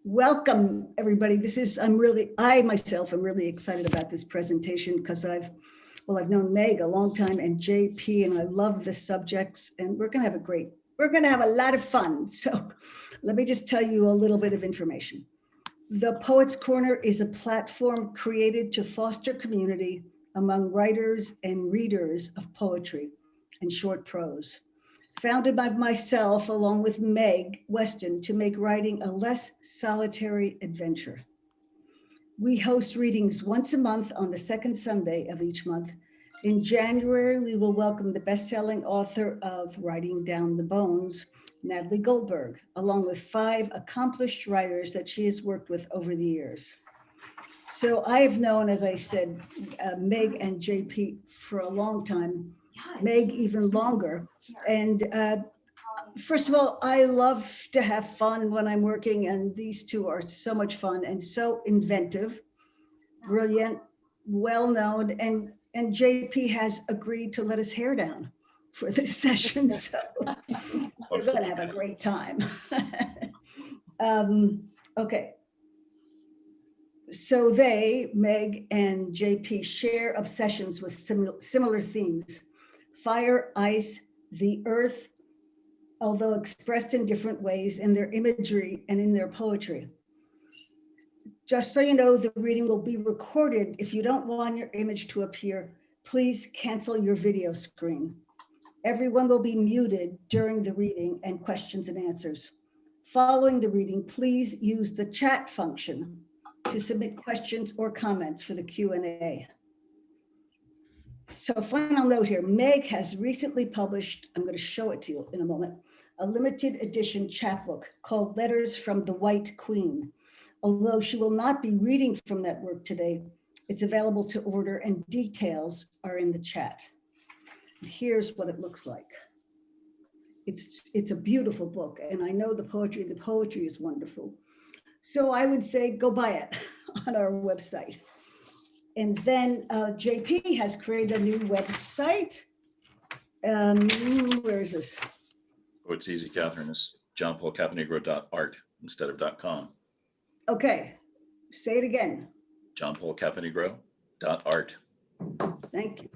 Welcome, everybody. I myself am really excited about this presentation because I've known Meg a long time and JP, and I love the subjects, and we're going to have a lot of fun. So let me just tell you a little bit of information. The Poets Corner is a platform created to foster community among writers and readers of poetry and short prose. Founded by myself, along with Meg Weston, to make writing a less solitary adventure. We host readings once a month on the second Sunday of each month. In January, we will welcome the best-selling author of Writing Down the Bones, Natalie Goldberg, along with 5 accomplished writers that she has worked with over the years. So I've known, as I said, Meg and JP for a long time, Meg even longer. And first of all, I love to have fun when I'm working, and these two are so much fun and so inventive, brilliant, well-known, and JP has agreed to let his hair down for this session, so we're gonna have a great time. Okay. So they, Meg and JP, share obsessions with similar themes: fire, ice, the earth, although expressed in different ways in their imagery and in their poetry. Just so you know, the reading will be recorded. If you don't want your image to appear, please cancel your video screen. Everyone will be muted during the reading and questions and answers. Following the reading, please use the chat function to submit questions or comments for the Q&A. So final note here, Meg has recently published, I'm going to show it to you in a moment, a limited edition chapbook called Letters from the White Queen. Although she will not be reading from that work today, it's available to order and details are in the chat. Here's what it looks like. It's a beautiful book, and I know the poetry is wonderful. So I would say go buy it on our website. And then JP has created a new website. Where is this? Oh, it's easy, Catherine. It's johnpaulcaponigro.art instead of .com. Okay, say it again. johnpaulcaponigro.art. Thank you.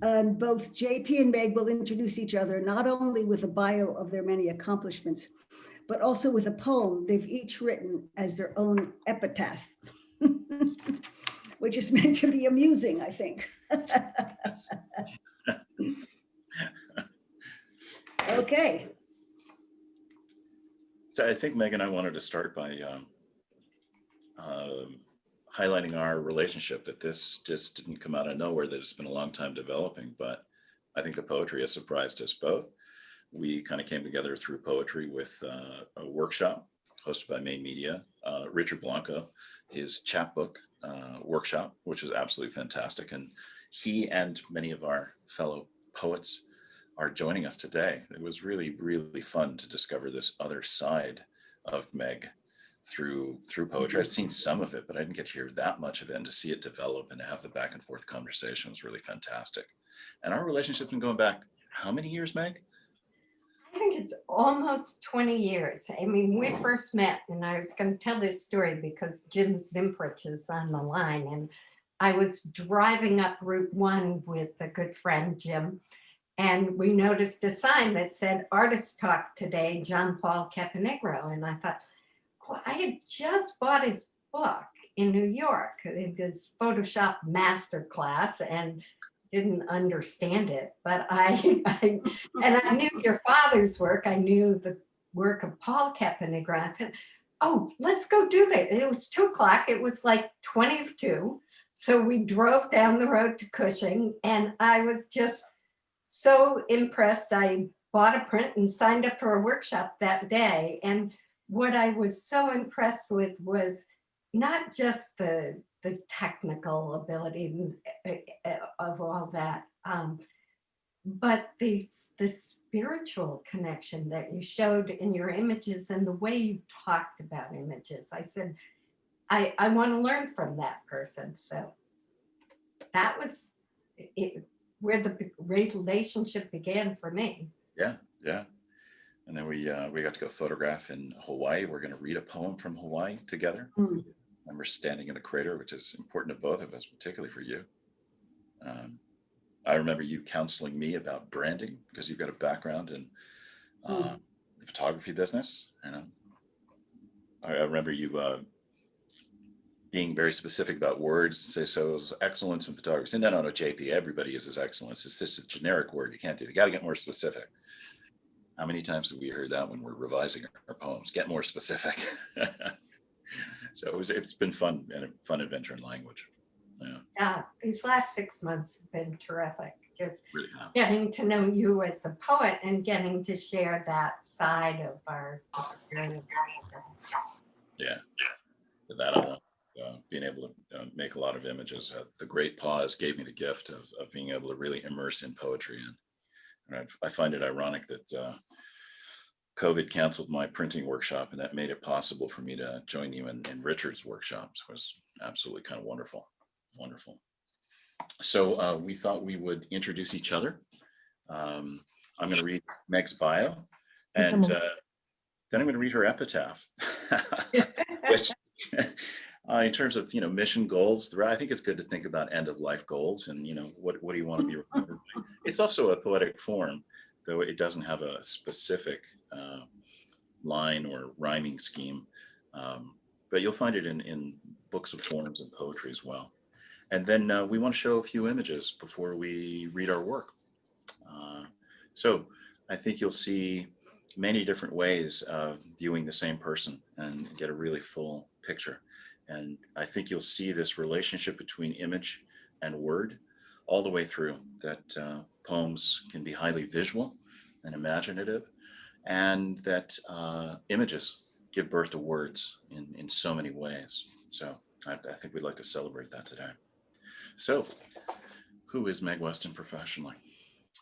Both JP and Meg will introduce each other not only with a bio of their many accomplishments, but also with a poem they've each written as their own epitaph, which is meant to be amusing, I think. Okay. So I think Meg and I wanted to start by highlighting our relationship, that this just didn't come out of nowhere, that it's been a long time developing, but I think the poetry has surprised us both. We kind of came together through poetry with a workshop hosted by Main Media, Richard Blanco, his chapbook workshop, which was absolutely fantastic. And he and many of our fellow poets are joining us today. It was really, really fun to discover this other side of Meg through poetry. I'd seen some of it, but I didn't get to hear that much of it, and to see it develop and to have the back and forth conversation was really fantastic. And our relationship's been going back how many years, Meg? I think it's almost 20 years. I mean, we first met, and I was going to tell this story because Jim Zimprich is on the line, and I was driving up Route 1 with a good friend, Jim, and we noticed a sign that said, "Artist Talk today, John Paul Caponigro." And I thought, well, I had just bought his book in New York, his Photoshop masterclass, and didn't understand it, but I knew your father's work. I knew the work of Paul Caponigro. I thought, oh, let's go do that. It was 2:00. It was like 20 of 2. So we drove down the road to Cushing, and I was just so impressed. I bought a print and signed up for a workshop that day. And what I was so impressed with was not just the technical ability of all that, but the spiritual connection that you showed in your images and the way you talked about images. I said, I want to learn from that person. So that was where the relationship began for me. Yeah. And then we got to go photograph in Hawaii. We're going to read a poem from Hawaii together. Mm. And we're standing in a crater, which is important to both of us, particularly for you. Um, I remember you counseling me about branding because you've got a background in Mm. the photography business. You know, I remember you being very specific about words. Say, so is excellence in photography. And no, JP, everybody uses excellence. It's just a generic word. You can't do it. You got to get more specific. How many times have we heard that when we're revising our poems? Get more specific. So it's been fun and a fun adventure in language. Yeah, Yeah, these last 6 months have been terrific. Just really have. getting to know you as a poet and getting to share that side of our experience. Yeah, for that I want being able to make a lot of images. The great pause gave me the gift of being able to really immerse in poetry. And I find it ironic that COVID canceled my printing workshop, and that made it possible for me to join you in Richard's workshops. It was absolutely kind of wonderful. Wonderful. So we thought we would introduce each other. I'm going to read Meg's bio, and then I'm going to read her epitaph, which in terms of, mission goals, I think it's good to think about end of life goals and, what do you want to be remembered by? It's also a poetic form, though it doesn't have a specific line or rhyming scheme. But you'll find it in books of forms and poetry as well. And then we want to show a few images before we read our work. So I think you'll see many different ways of viewing the same person and get a really full picture. And I think you'll see this relationship between image and word all the way through, that poems can be highly visual and imaginative, and that images give birth to words in so many ways. So I think we'd like to celebrate that today. So who is Meg Weston professionally?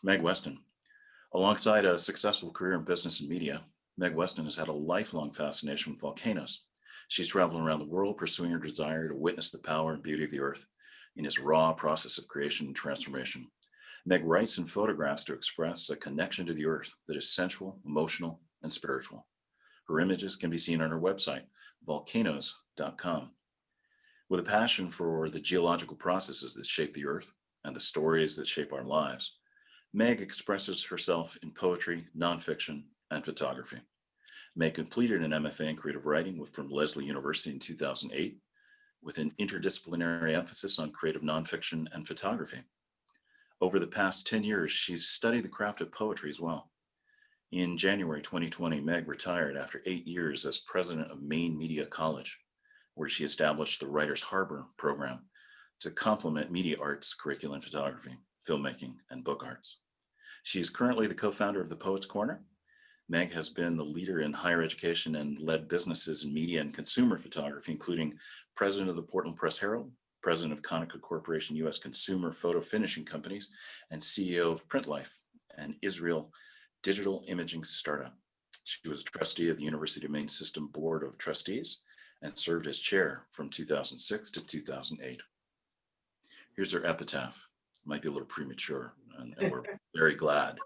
Meg Weston, alongside a successful career in business and media, Meg Weston has had a lifelong fascination with volcanoes. She's traveled around the world pursuing her desire to witness the power and beauty of the earth in its raw process of creation and transformation. Meg writes and photographs to express a connection to the earth that is sensual, emotional, and spiritual. Her images can be seen on her website, volcanoes.com. With a passion for the geological processes that shape the earth and the stories that shape our lives, Meg expresses herself in poetry, nonfiction, and photography. Meg completed an MFA in creative writing from Lesley University in 2008 with an interdisciplinary emphasis on creative nonfiction and photography. Over the past 10 years, she's studied the craft of poetry as well. In January 2020, Meg retired after 8 years as president of Maine Media College, where she established the Writers Harbor program to complement media arts curriculum in photography, filmmaking, and book arts. She is currently the co-founder of the Poets Corner. Meg has been the leader in higher education and led businesses in media and consumer photography, including president of the Portland Press Herald, president of Konica Corporation U.S. Consumer Photo Finishing Companies, and CEO of PrintLife, an Israel digital imaging startup. She was a trustee of the University of Maine System Board of Trustees and served as chair from 2006 to 2008. Here's her epitaph. Might be a little premature, and we're very glad.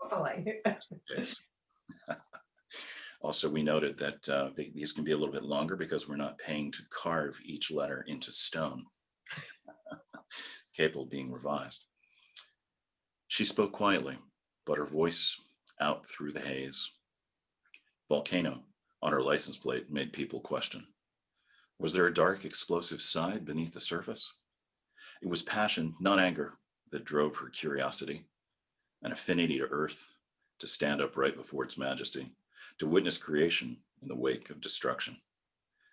Also, we noted that these can be a little bit longer because we're not paying to carve each letter into stone, capable of being revised. She spoke quietly, but her voice out through the haze. Volcano on her license plate made people question. Was there a dark, explosive side beneath the surface? It was passion, not anger, that drove her curiosity, an affinity to earth, to stand upright before its majesty, to witness creation in the wake of destruction.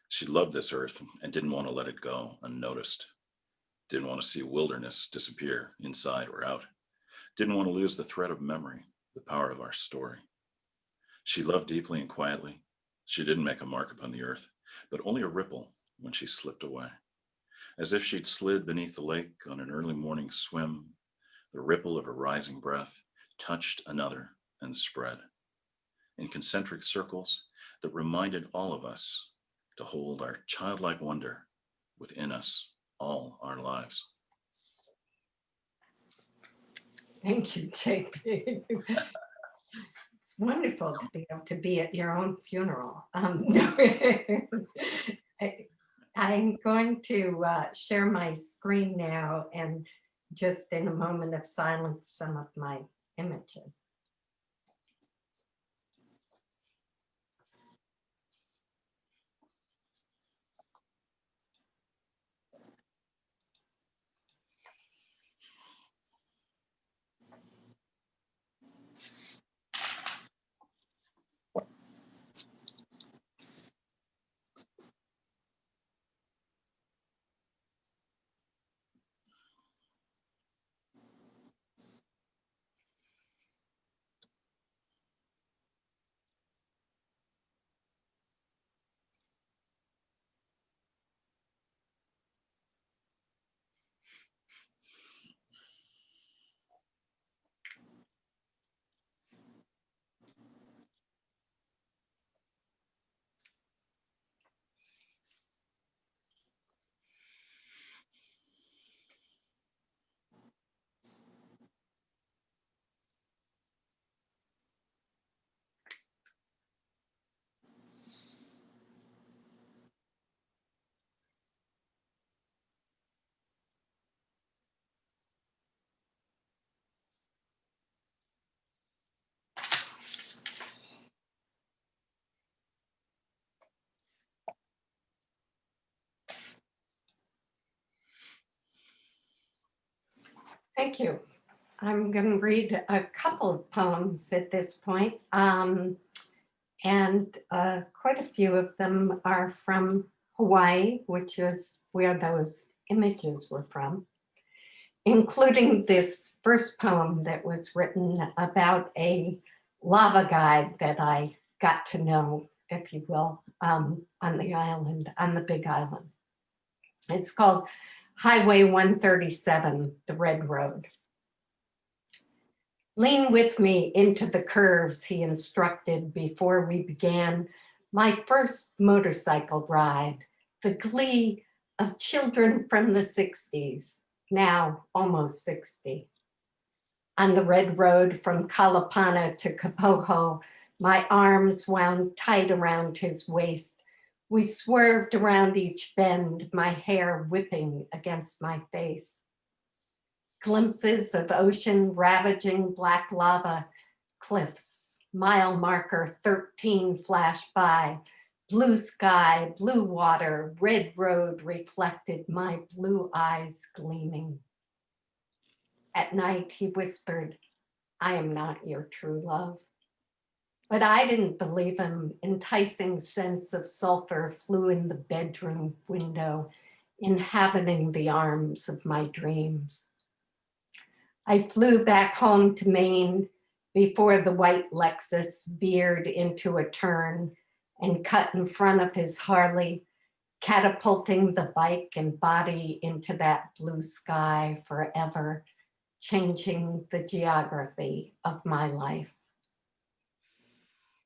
She loved this earth and didn't want to let it go unnoticed. Didn't want to see wilderness disappear inside or out. Didn't want to lose the thread of memory, the power of our story. She loved deeply and quietly. She didn't make a mark upon the earth, but only a ripple when she slipped away. As if she'd slid beneath the lake on an early morning swim, the ripple of her rising breath touched another and spread in concentric circles that reminded all of us to hold our childlike wonder within us all our lives. Thank you, JP. It's wonderful to be able to be at your own funeral. I'm going to share my screen now and just in a moment of silence, some of my images. Thank you. I'm going to read a couple of poems at this point, and quite a few of them are from Hawaii, which is where those images were from, including this first poem that was written about a lava guide that I got to know, if you will, on the island, on the Big Island. It's called Highway 137, the Red Road. Lean with me into the curves, he instructed before we began my first motorcycle ride, the glee of children from the 60s, now almost 60. On the red road from Kalapana to Kapoho, my arms wound tight around his waist. We swerved around each bend, my hair whipping against my face. Glimpses of ocean ravaging black lava cliffs. Mile marker 13 flashed by. Blue sky, blue water, red road reflected my blue eyes gleaming. At night, he whispered, I am not your true love. But I didn't believe him. Enticing scents of sulfur flew in the bedroom window, inhabiting the arms of my dreams. I flew back home to Maine before the white Lexus veered into a turn and cut in front of his Harley, catapulting the bike and body into that blue sky forever, changing the geography of my life.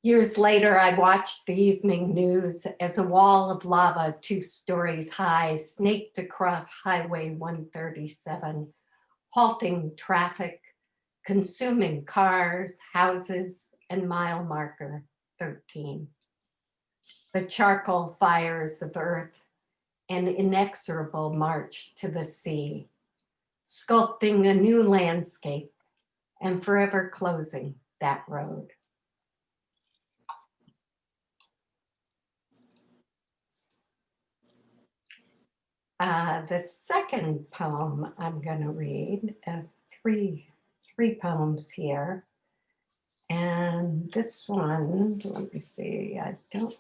Years later, I watched the evening news as a wall of lava 2 stories high snaked across Highway 137, halting traffic, consuming cars, houses, and mile marker 13. The charcoal fires of earth, an inexorable march to the sea, sculpting a new landscape and forever closing that road. The second poem I'm going to read, three poems here. And this one, let me see, I don't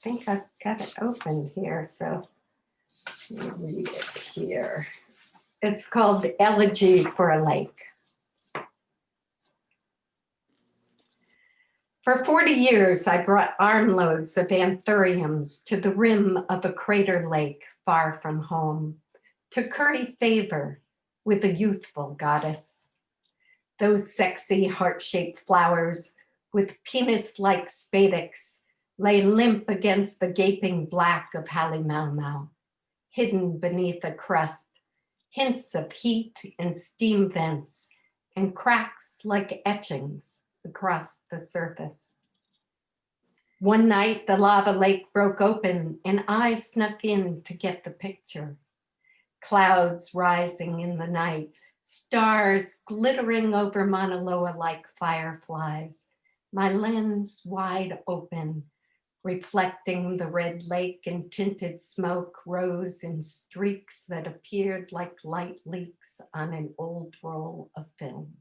think I've got it open here, so let me read it here. It's called The Elegy for a Lake. For 40 years, I brought armloads of anthuriums to the rim of a crater lake far from home to curry favor with a youthful goddess. Those sexy heart-shaped flowers with penis-like spadix lay limp against the gaping black of Halemaumau, hidden beneath a crust, hints of heat and steam vents and cracks like etchings across the surface. One night, the lava lake broke open and I snuck in to get the picture. Clouds rising in the night, stars glittering over Mauna Loa like fireflies, my lens wide open, reflecting the red lake, and tinted smoke rose in streaks that appeared like light leaks on an old roll of film.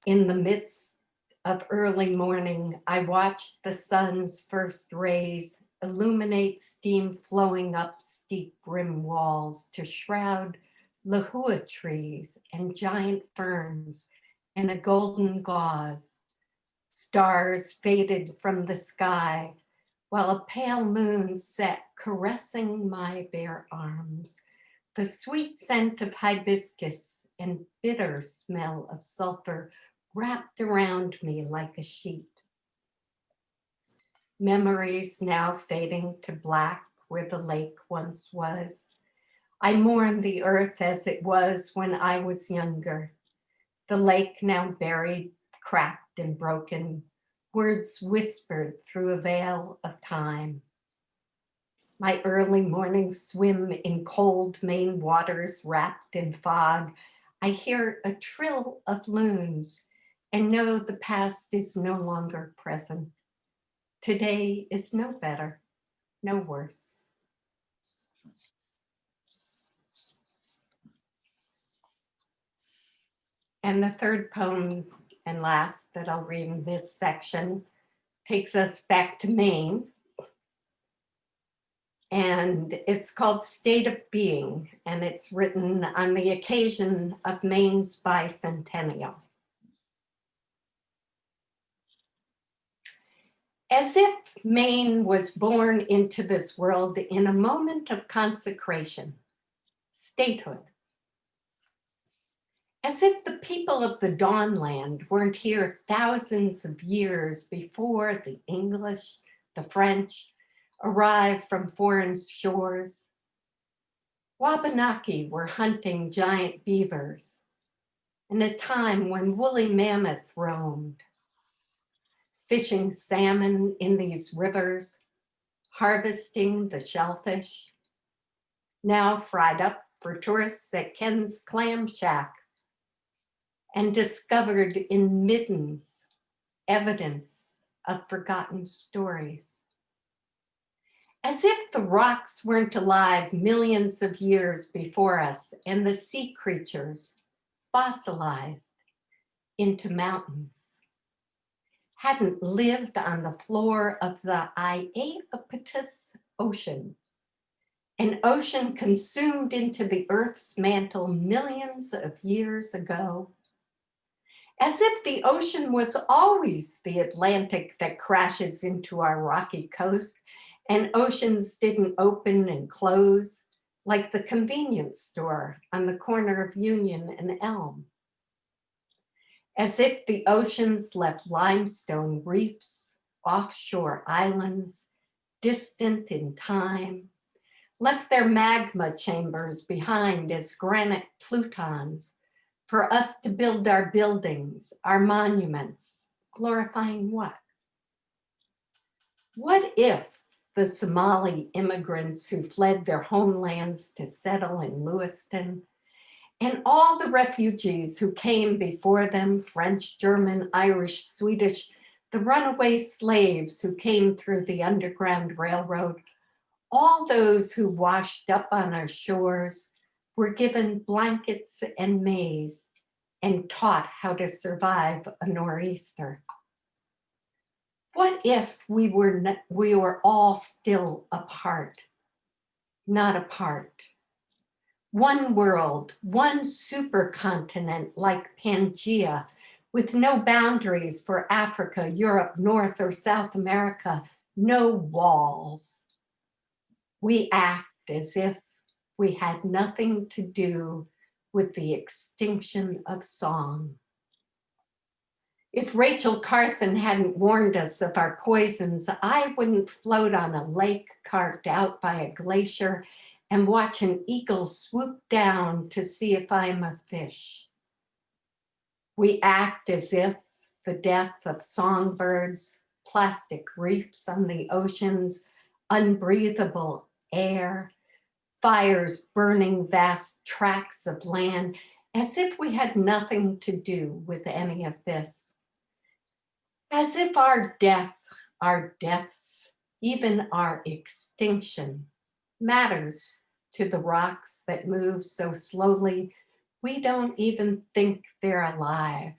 In the midst of early morning, I watched the sun's first rays illuminate steam flowing up steep rim walls to shroud lehua trees and giant ferns in a golden gauze. Stars faded from the sky while a pale moon sat caressing my bare arms. The sweet scent of hibiscus and bitter smell of sulfur wrapped around me like a sheet. Memories now fading to black where the lake once was. I mourn the earth as it was when I was younger. The lake now buried, cracked and broken, words whispered through a veil of time. My early morning swim in cold Maine waters wrapped in fog. I hear a trill of loons and know the past is no longer present. Today is no better, no worse. And the third poem and last that I'll read in this section takes us back to Maine. And it's called State of Being, and it's written on the occasion of Maine's bicentennial. As if Maine was born into this world in a moment of consecration, statehood. As if the people of the Dawnland weren't here thousands of years before the English, the French, arrived from foreign shores. Wabanaki were hunting giant beavers in a time when woolly mammoth roamed, fishing salmon in these rivers, harvesting the shellfish, now fried up for tourists at Ken's Clam Shack, and discovered in middens evidence of forgotten stories. As if the rocks weren't alive millions of years before us and the sea creatures fossilized into mountains, hadn't lived on the floor of the Iapetus Ocean, an ocean consumed into the Earth's mantle millions of years ago. As if the ocean was always the Atlantic that crashes into our rocky coast, and oceans didn't open and close like the convenience store on the corner of Union and Elm. As if the oceans left limestone reefs, offshore islands, distant in time, left their magma chambers behind as granite plutons for us to build our buildings, our monuments, glorifying what? What if the Somali immigrants who fled their homelands to settle in Lewiston, and all the refugees who came before them, French, German, Irish, Swedish, the runaway slaves who came through the Underground Railroad, all those who washed up on our shores were given blankets and maize and taught how to survive a nor'easter. What if we were all still apart, not apart? One world, one supercontinent like Pangea, with no boundaries for Africa, Europe, North or South America, no walls. We act as if we had nothing to do with the extinction of song. If Rachel Carson hadn't warned us of our poisons, I wouldn't float on a lake carved out by a glacier and watch an eagle swoop down to see if I'm a fish. We act as if the death of songbirds, plastic reefs on the oceans, unbreathable air, fires burning vast tracts of land, as if we had nothing to do with any of this. As if our deaths, even our extinction, matters to the rocks that move so slowly we don't even think they're alive,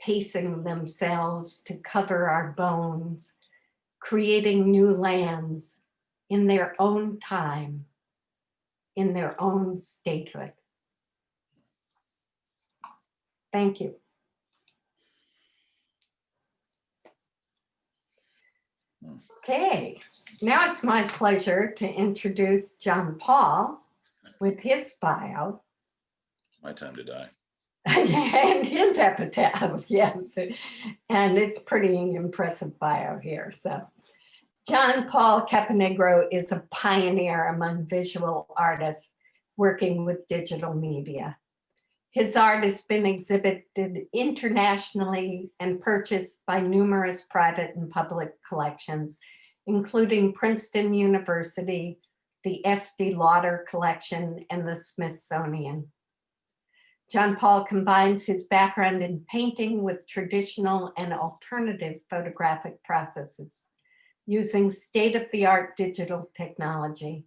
pacing themselves to cover our bones, creating new lands in their own time, in their own statehood. Thank you. Okay, now it's my pleasure to introduce John Paul with his bio. My time to die. And his epitaph, yes. And it's pretty impressive bio here. So John Paul Caponigro is a pioneer among visual artists working with digital media. His art has been exhibited internationally and purchased by numerous private and public collections, including Princeton University, the Estee Lauder Collection, and the Smithsonian. John Paul combines his background in painting with traditional and alternative photographic processes, using state-of-the-art digital technology,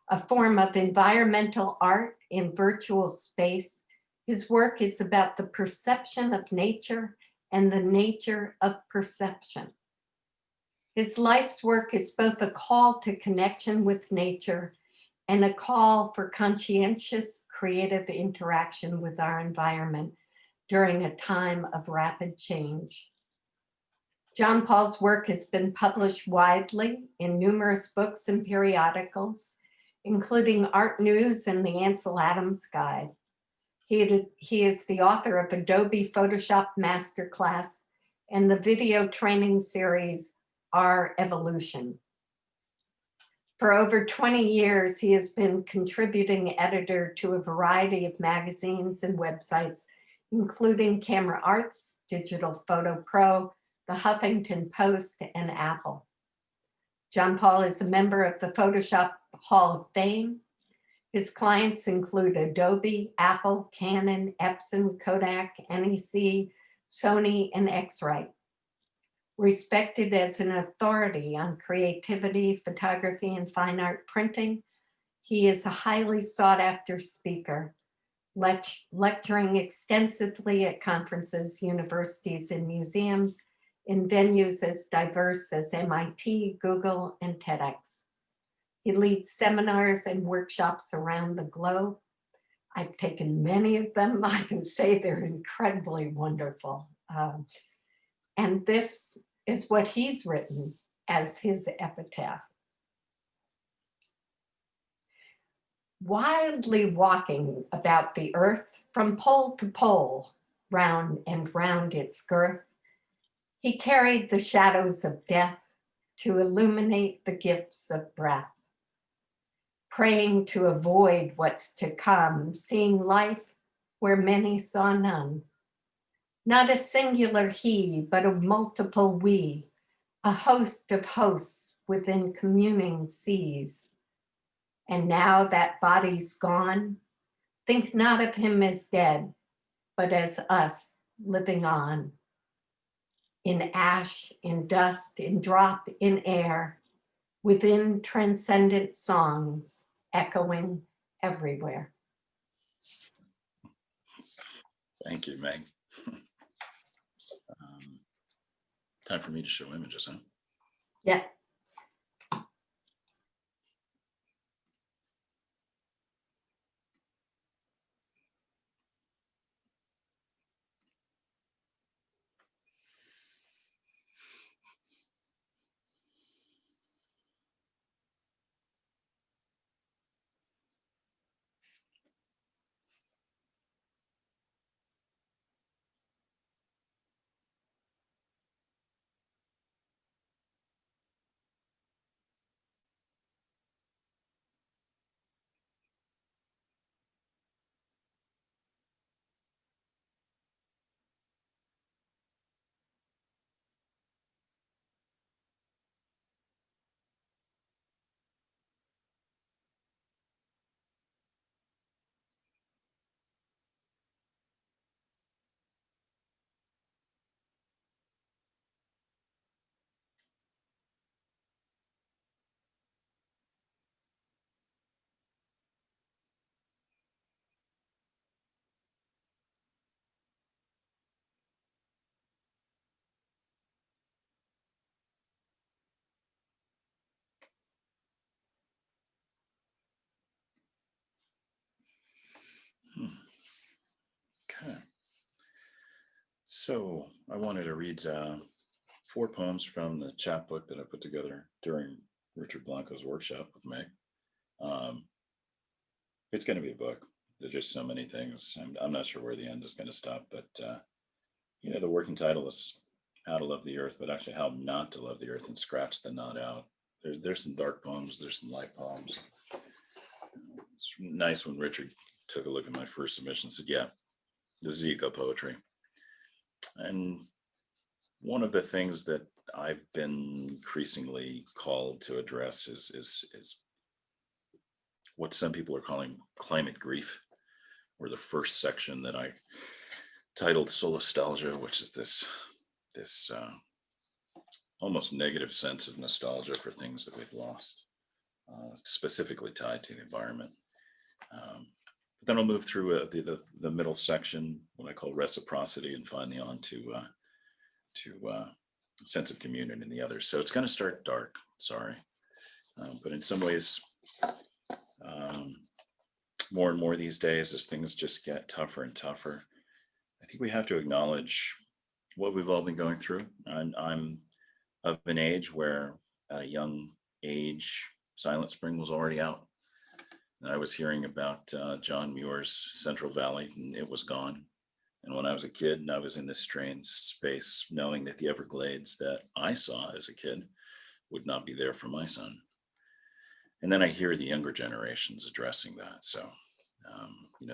a form of environmental art in virtual space. His work is about the perception of nature and the nature of perception. His life's work is both a call to connection with nature and a call for conscientious creative interaction with our environment during a time of rapid change. John Paul's work has been published widely in numerous books and periodicals, including Art News and the Ansel Adams Guide. He is the author of Adobe Photoshop Masterclass and the video training series, Our Evolution. For over 20 years, he has been contributing editor to a variety of magazines and websites, including Camera Arts, Digital Photo Pro, the Huffington Post, and Apple. John Paul is a member of the Photoshop Hall of Fame. His clients include Adobe, Apple, Canon, Epson, Kodak, NEC, Sony, and X-Rite. Respected as an authority on creativity, photography, and fine art printing, he is a highly sought-after speaker, lecturing extensively at conferences, universities, and museums in venues as diverse as MIT, Google, and TEDx. He leads seminars and workshops around the globe. I've taken many of them. I can say they're incredibly wonderful. And this is what he's written as his epitaph. Wildly walking about the earth from pole to pole, round and round its girth, he carried the shadows of death to illuminate the gifts of breath. Praying to avoid what's to come, seeing life where many saw none. Not a singular he, but a multiple we, a host of hosts within communing seas. And now that body's gone, think not of him as dead, but as us living on. In ash, in dust, in drop, in air, within transcendent songs, echoing everywhere. Thank you, Meg. Time for me to show images, huh? Yeah. So I wanted to read 4 poems from the chapbook that I put together during Richard Blanco's workshop with Meg. Um, it's going to be a book. There's just so many things. I'm not sure where the end is going to stop, but the working title is How to Love the Earth, but actually How Not to Love the Earth, and scratch the not out. There's some dark poems, there's some light poems. It's nice when Richard took a look at my first submission and said, yeah, this is eco poetry. And one of the things that I've been increasingly called to address is what some people are calling climate grief, or the first section that I titled Solastalgia, which is this almost negative sense of nostalgia for things that we've lost, specifically tied to the environment. But then I'll move through the middle section, what I call reciprocity, and finally on to sense of community in the others. So it's going to start dark, sorry. But in some ways, more and more these days, as things just get tougher and tougher, I think we have to acknowledge what we've all been going through. I'm of an age where at a young age, Silent Spring was already out. And I was hearing about John Muir's Central Valley, and it was gone. And when I was a kid and I was in this strange space, knowing that the Everglades that I saw as a kid would not be there for my son. And then I hear the younger generations addressing that. So,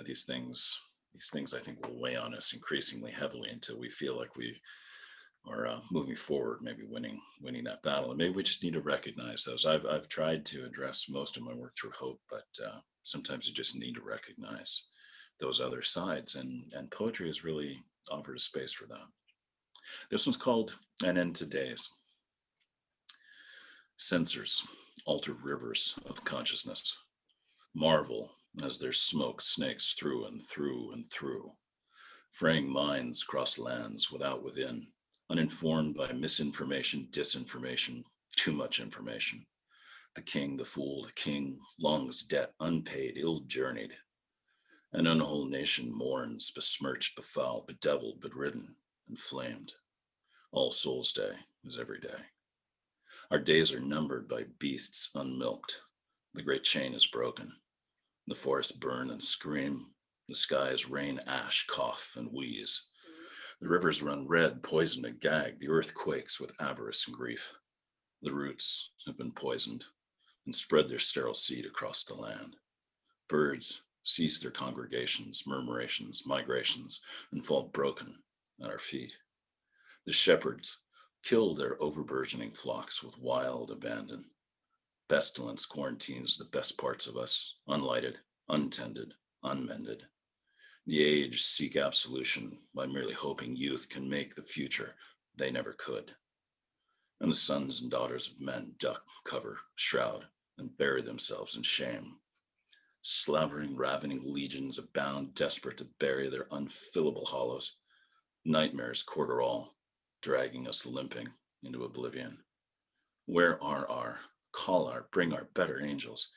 these things I think will weigh on us increasingly heavily until we feel like we are moving forward, maybe winning that battle. And maybe we just need to recognize those. I've tried to address most of my work through hope, but sometimes you just need to recognize those other sides, and poetry has really offered a space for that. This one's called An End to Days. Censors alter rivers of consciousness, marvel as their smoke snakes through and through and through, fraying minds cross lands without within, uninformed by misinformation, disinformation, too much information. The king, the fool, the king longs debt, unpaid, ill-journeyed. An unwhole nation mourns, besmirched, befouled, bedeviled, bedridden, and flamed. All Souls' Day is every day. Our days are numbered by beasts unmilked. The great chain is broken. The forests burn and scream. The skies rain ash, cough, and wheeze. The rivers run red, poisoned and gagged. The earth quakes with avarice and grief. The roots have been poisoned and spread their sterile seed across the land. Birds cease their congregations, murmurations, migrations, and fall broken at our feet. The shepherds kill their overburgeoning flocks with wild abandon. Pestilence quarantines the best parts of us, unlighted, untended, unmended. The aged seek absolution by merely hoping youth can make the future they never could. And the sons and daughters of men duck, cover, shroud, and bury themselves in shame. Slavering, ravening legions abound, desperate to bury their unfillable hollows. Nightmares quarter all, dragging us limping into oblivion. Where are bring our better angels?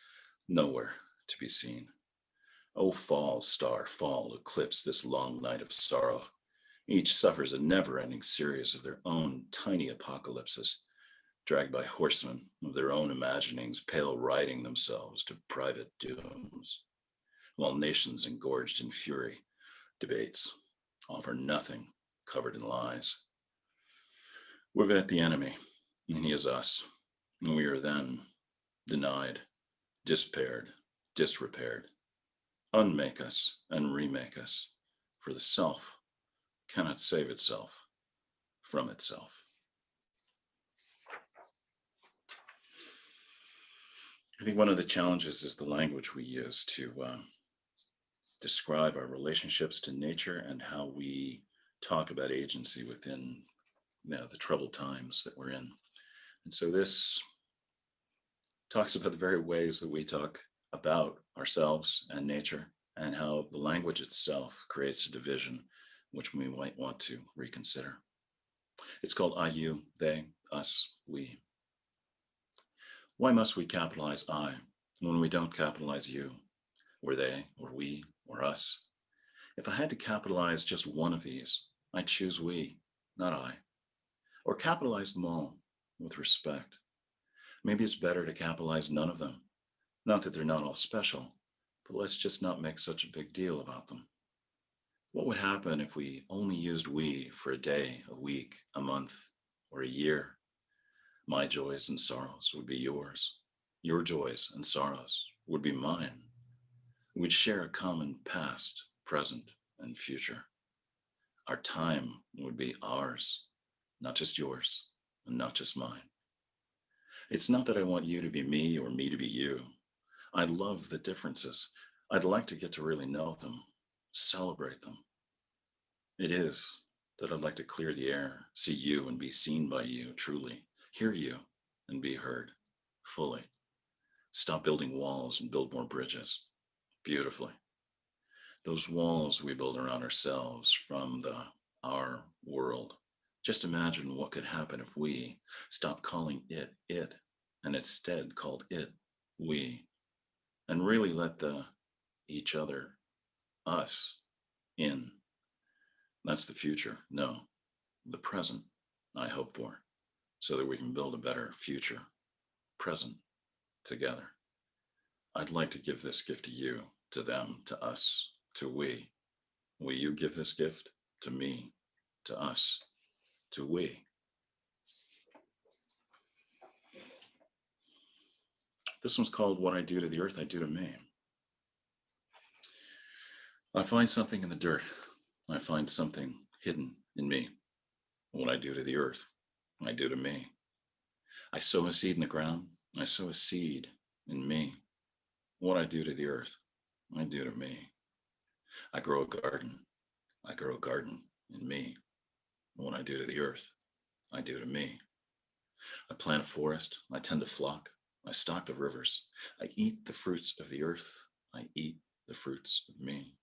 Nowhere to be seen. Oh, fall, star, fall, eclipse this long night of sorrow. Each suffers a never-ending series of their own tiny apocalypses, dragged by horsemen of their own imaginings, pale riding themselves to private dooms, while nations engorged in fury, debates, offer nothing covered in lies. We've met the enemy, and he is us, and we are then denied, dispaired, disrepaired. Unmake us and remake us, for the self cannot save itself from itself. I think one of the challenges is the language we use to describe our relationships to nature and how we talk about agency within the troubled times that we're in. And so this talks about the very ways that we talk about ourselves and nature, and how the language itself creates a division which we might want to reconsider. It's called I, you, they, us, we. Why must we capitalize I when we don't capitalize you, or they, or we, or us? If I had to capitalize just one of these, I choose we, not I. Or capitalize them all with respect. Maybe it's better to capitalize none of them. Not that they're not all special, but let's just not make such a big deal about them. What would happen if we only used we for a day, a week, a month, or a year? My joys and sorrows would be yours. Your joys and sorrows would be mine. We'd share a common past, present, and future. Our time would be ours, not just yours, and not just mine. It's not that I want you to be me or me to be you. I love the differences. I'd like to get to really know them, celebrate them. It is that I'd like to clear the air, see you and be seen by you truly, hear you and be heard fully. Stop building walls and build more bridges beautifully. Those walls we build around ourselves from our world. Just imagine what could happen if we stopped calling it and instead called it we, and really let the each other, us, in. That's the future. No, the present I hope for, so that we can build a better future, present, together. I'd like to give this gift to you, to them, to us, to we. Will you give this gift to me, to us, to we? This one's called What I Do to the Earth, I Do to Me. I find something in the dirt. I find something hidden in me. What I do to the earth, I do to me. I sow a seed in the ground. I sow a seed in me. What I do to the earth, I do to me. I grow a garden. I grow a garden in me. What I do to the earth, I do to me. I plant a forest. I tend a flock. I stock the rivers. I eat the fruits of the earth. I eat the fruits of me.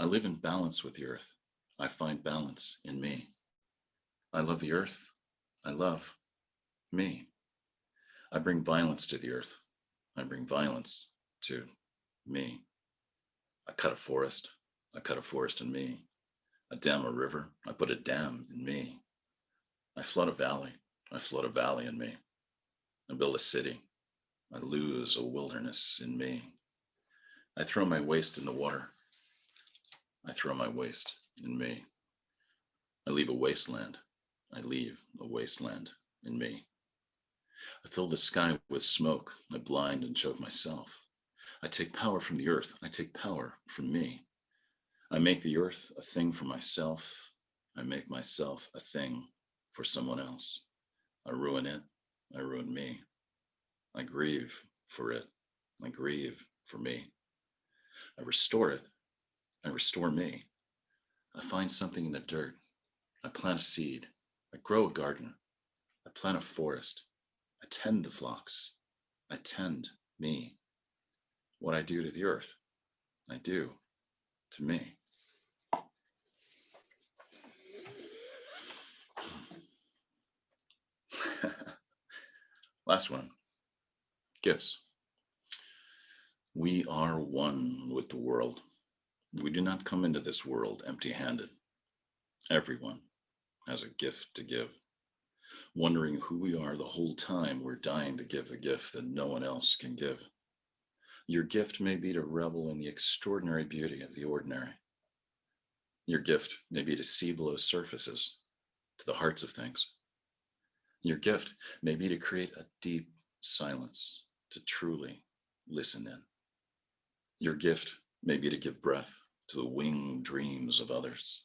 I live in balance with the earth. I find balance in me. I love the earth. I love me. I bring violence to the earth. I bring violence to me. I cut a forest. I cut a forest in me. I dam a river. I put a dam in me. I flood a valley. I flood a valley in me. I build a city. I lose a wilderness in me. I throw my waste in the water. I throw my waste in me. I leave a wasteland. I leave a wasteland in me. I fill the sky with smoke. I blind and choke myself. I take power from the earth. I take power from me. I make the earth a thing for myself. I make myself a thing for someone else. I ruin it. I ruin me. I grieve for it. I grieve for me. I restore it. I restore me. I find something in the dirt. I plant a seed. I grow a garden. I plant a forest. I tend the flocks. I tend me. What I do to the earth, I do to me. Last one. Gifts. We are one with the world. We do not come into this world empty-handed. Everyone has a gift to give. Wondering who we are the whole time we're dying to give the gift that no one else can give. Your gift may be to revel in the extraordinary beauty of the ordinary. Your gift may be to see below surfaces, to the hearts of things. Your gift may be to create a deep silence, to truly listen in. Your gift may be to give breath to the winged dreams of others.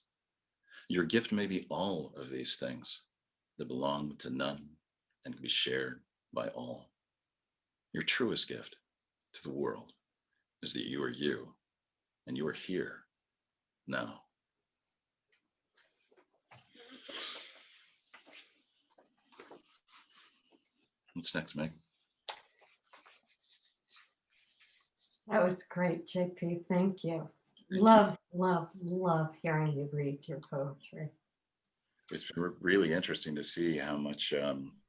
Your gift may be all of these things that belong to none and can be shared by all. Your truest gift to the world is that you are you and you are here now. What's next, Meg? That was great, JP. Thank you. Thank Love, love, love hearing you read your poetry. It's been really interesting to see how much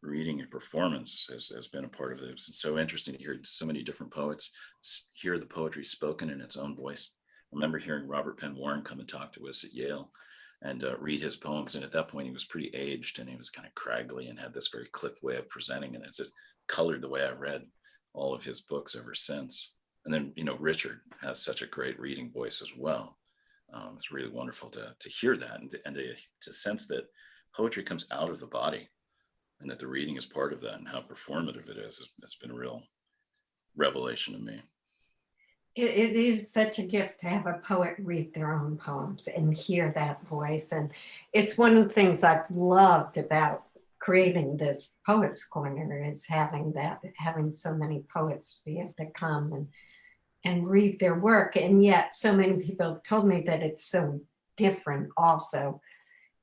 reading and performance has been a part of this. It's so interesting to hear so many different poets hear the poetry spoken in its own voice. I remember hearing Robert Penn Warren come and talk to us at Yale, and read his poems. And at that point, he was pretty aged and he was kind of craggly and had this very clipped way of presenting. And it just colored the way I read all of his books ever since. And then, Richard has such a great reading voice as well. It's really wonderful to hear that and to sense that poetry comes out of the body and that the reading is part of that, and how performative it is. It's been a real revelation to me. It is such a gift to have a poet read their own poems and hear that voice. And it's one of the things I've loved about creating this Poets Corner, is having so many poets be able to come and read their work. And yet so many people have told me that it's so different also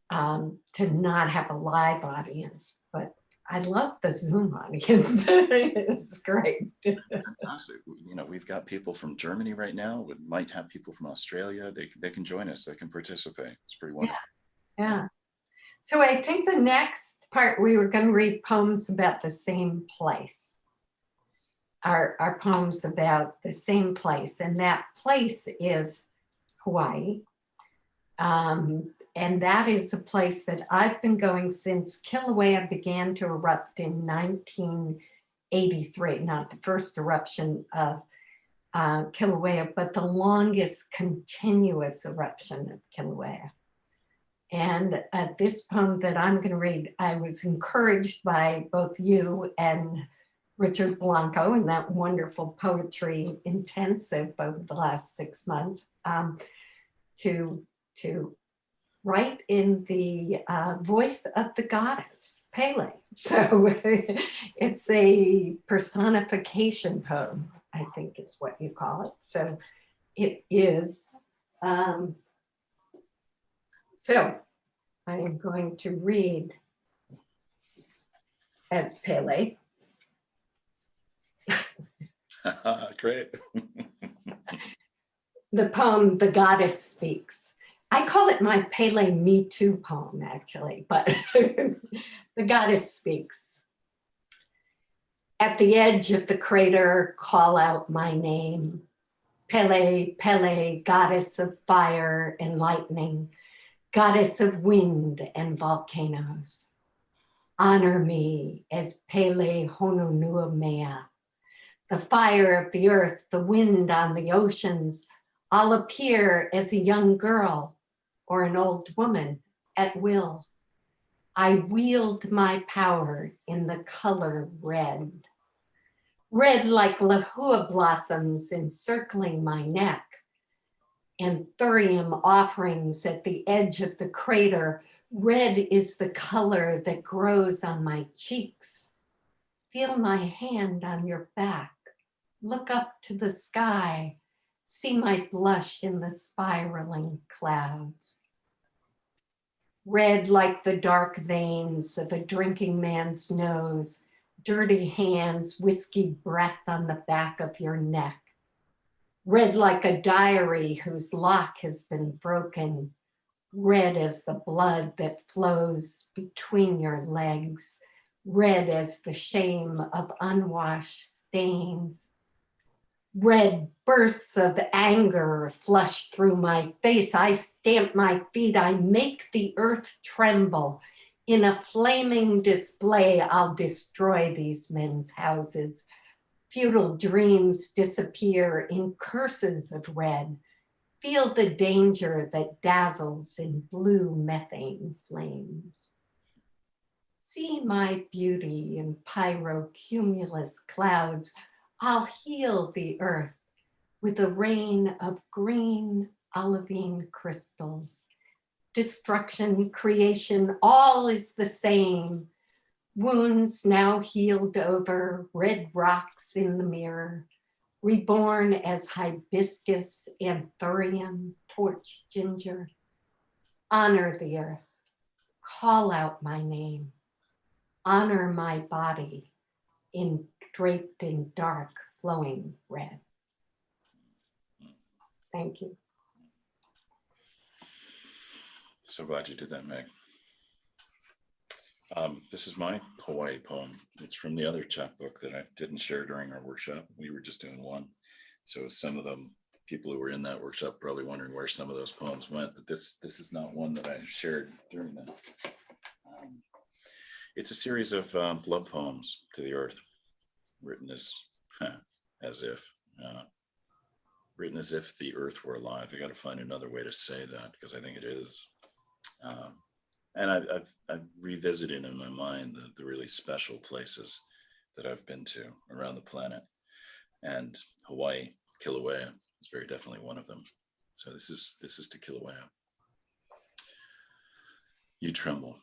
to not have a live audience. But I love the Zoom audience. It's great. Fantastic. We've got people from Germany right now. We might have people from Australia. They can join us. They can participate. It's pretty wonderful. Yeah. So I think the next part, we were going to read poems about the same place. Our poems about the same place, and that place is Hawaii. And that is a place that I've been going since Kilauea began to erupt in 1983, not the first eruption of Kilauea, but the longest continuous eruption of Kilauea. And this poem that I'm going to read, I was encouraged by both you and Richard Blanco in that wonderful poetry intensive over the last 6 months to write in the voice of the goddess, Pele. So it's a personification poem, I think is what you call it. So it is, so I am going to read as Pele. Great. The poem, The Goddess Speaks. I call it my Pele Me Too poem, actually, but The Goddess Speaks. At the edge of the crater, call out my name. Pele, Pele, goddess of fire and lightning, goddess of wind and volcanoes. Honor me as Pele Hononua Mea. The fire of the earth, the wind on the oceans. I'll appear as a young girl or an old woman at will. I wield my power in the color red. Red like lehua blossoms encircling my neck. Anthurium offerings at the edge of the crater. Red is the color that grows on my cheeks. Feel my hand on your back. Look up to the sky. See my blush in the spiraling clouds. Red like the dark veins of a drinking man's nose, dirty hands, whiskey breath on the back of your neck. Red like a diary whose lock has been broken. Red as the blood that flows between your legs. Red as the shame of unwashed stains. Red bursts of anger flush through my face. I stamp my feet. I make the earth tremble. In a flaming display, I'll destroy these men's houses. Futile dreams disappear in curses of red. Feel the danger that dazzles in blue methane flames. See my beauty in pyrocumulus clouds. I'll heal the earth with a rain of green olivine crystals. Destruction, creation, all is the same. Wounds now healed over, red rocks in the mirror. Reborn as hibiscus, anthurium, torch ginger. Honor the earth. Call out my name. Honor my body draped in dark, flowing red. Thank you. So glad you did that, Meg. This is my Hawaii poem. It's from the other chapbook that I didn't share during our workshop. We were just doing one. So some of the people who were in that workshop probably wondering where some of those poems went, but this is not one that I shared during that. It's a series of love poems to the earth, written as if written as if the earth were alive. I got to find another way to say that because I think it is. And I've revisited in my mind the really special places that I've been to around the planet, and Hawaii, Kilauea is very definitely one of them. So this is to Kilauea. You tremble,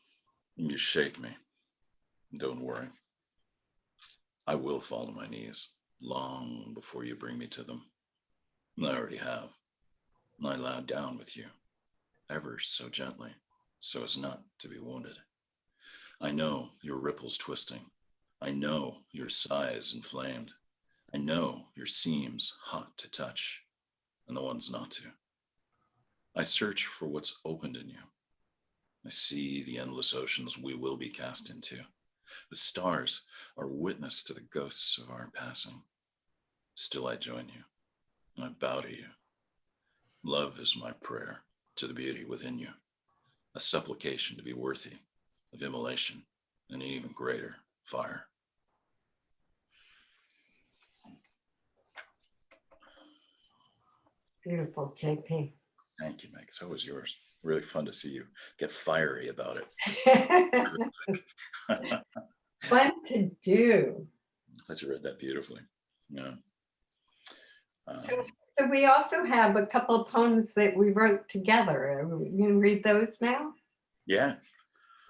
you shake me. Don't worry. I will fall to my knees long before you bring me to them. I already have. I lie down with you, ever so gently, so as not to be wounded. I know your ripples twisting. I know your sighs inflamed. I know your seams hot to touch, and the ones not to. I search for what's opened in you. I see the endless oceans we will be cast into. The stars are witness to the ghosts of our passing. Still I join you, and I bow to you. Love is my prayer to the beauty within you, a supplication to be worthy of immolation and an even greater fire. Beautiful, JP. Thank you, Meg. So was yours. Really fun to see you get fiery about it. Fun to do. I thought you read that beautifully. Yeah. So we also have a couple of poems that we wrote together. Are we going to read those now? Yeah.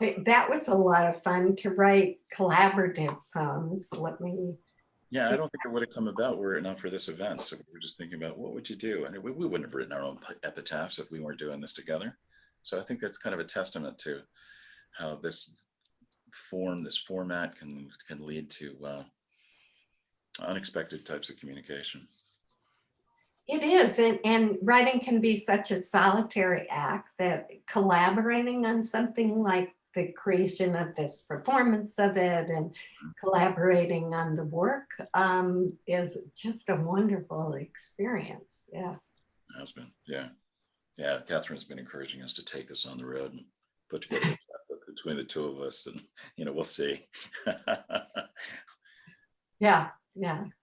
That was a lot of fun to write collaborative poems. Let me. Yeah, I don't think it would have come about were it not for this event. So we were just thinking about what would you do? And we wouldn't have written our own epitaphs if we weren't doing this together. So I think that's kind of a testament to how this format can lead to unexpected types of communication. It is, and writing can be such a solitary act that collaborating on something like the creation of this performance of it and collaborating on the work is just a wonderful experience. Yeah. It has been, yeah. Yeah, Catherine's been encouraging us to take this on the road and put together a chapbook between the two of us, and we'll see. Yeah.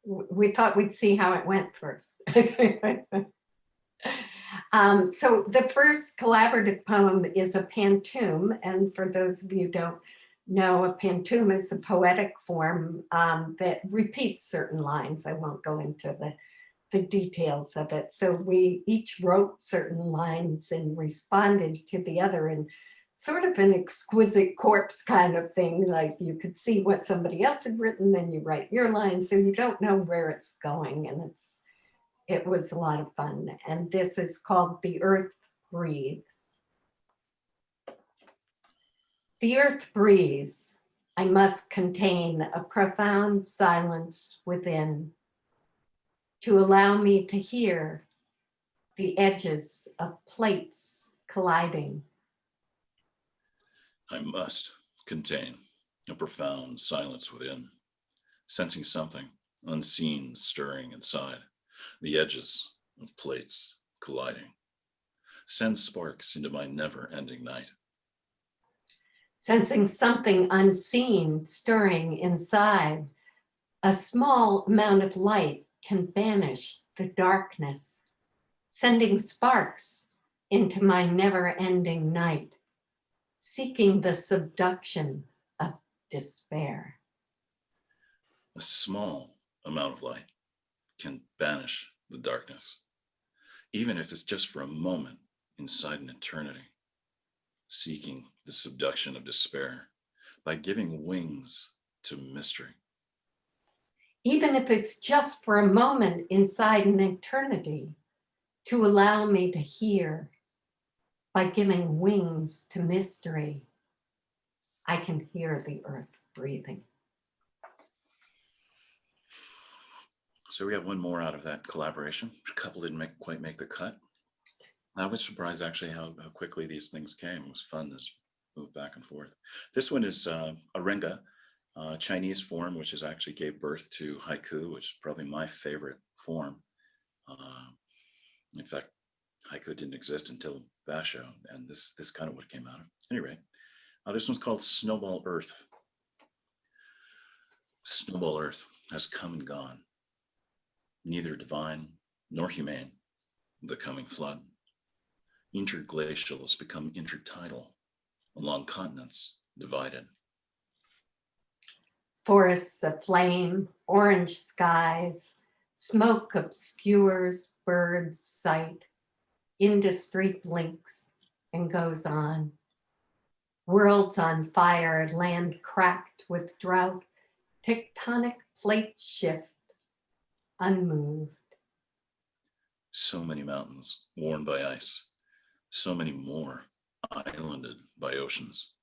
We thought we'd see how it went first. So the first collaborative poem is a pantoum, and for those of you who don't know, a pantoum is a poetic form that repeats certain lines. I won't go into the details of it. So we each wrote certain lines and responded to the other in sort of an exquisite corpse kind of thing. Like you could see what somebody else had written, then you write your line, so you don't know where it's going, and it was a lot of fun. And this is called The Earth Breathes. The earth breathes. I must contain a profound silence within to allow me to hear the edges of plates colliding. I must contain a profound silence within, sensing something unseen stirring inside, the edges of plates colliding. Send sparks into my never-ending night. Sensing something unseen stirring inside, a small amount of light can banish the darkness, sending sparks into my never-ending night, seeking the subduction of despair. A small amount of light can banish the darkness, even if it's just for a moment inside an eternity, seeking the subduction of despair by giving wings to mystery. Even if it's just for a moment inside an eternity, to allow me to hear by giving wings to mystery, I can hear the earth breathing. So we got one more out of that collaboration. A couple didn't quite make the cut. I was surprised actually how quickly these things came. It was fun to move back and forth. This one is a renga, Chinese form, which is actually gave birth to haiku, which is probably my favorite form. In fact, haiku didn't exist until Basho, and this kind of what came out of. Anyway, this one's called Snowball Earth. Snowball Earth has come and gone, neither divine nor humane, the coming flood. Interglacials become intertidal, along continents divided. Forests aflame, orange skies, smoke obscures birds' sight, industry blinks and goes on. Worlds on fire, land cracked with drought, tectonic plates shift, unmoved. So many mountains worn by ice, so many more islanded by oceans.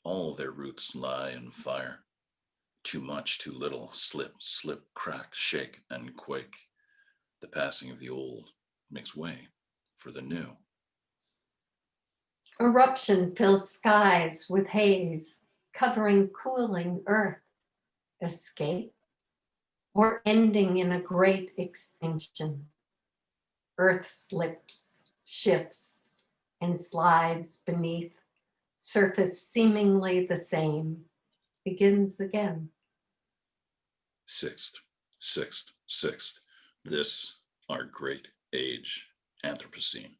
All their roots lie in fire. Too much, too little, slip, slip, crack, shake, and quake. The passing of the old makes way for the new. Eruption fills skies with haze, covering cooling earth. Escape or ending in a great extinction. Earth slips, shifts, and slides beneath, surface seemingly the same, begins again. Sixth, sixth, sixth, this our great age, Anthropocene.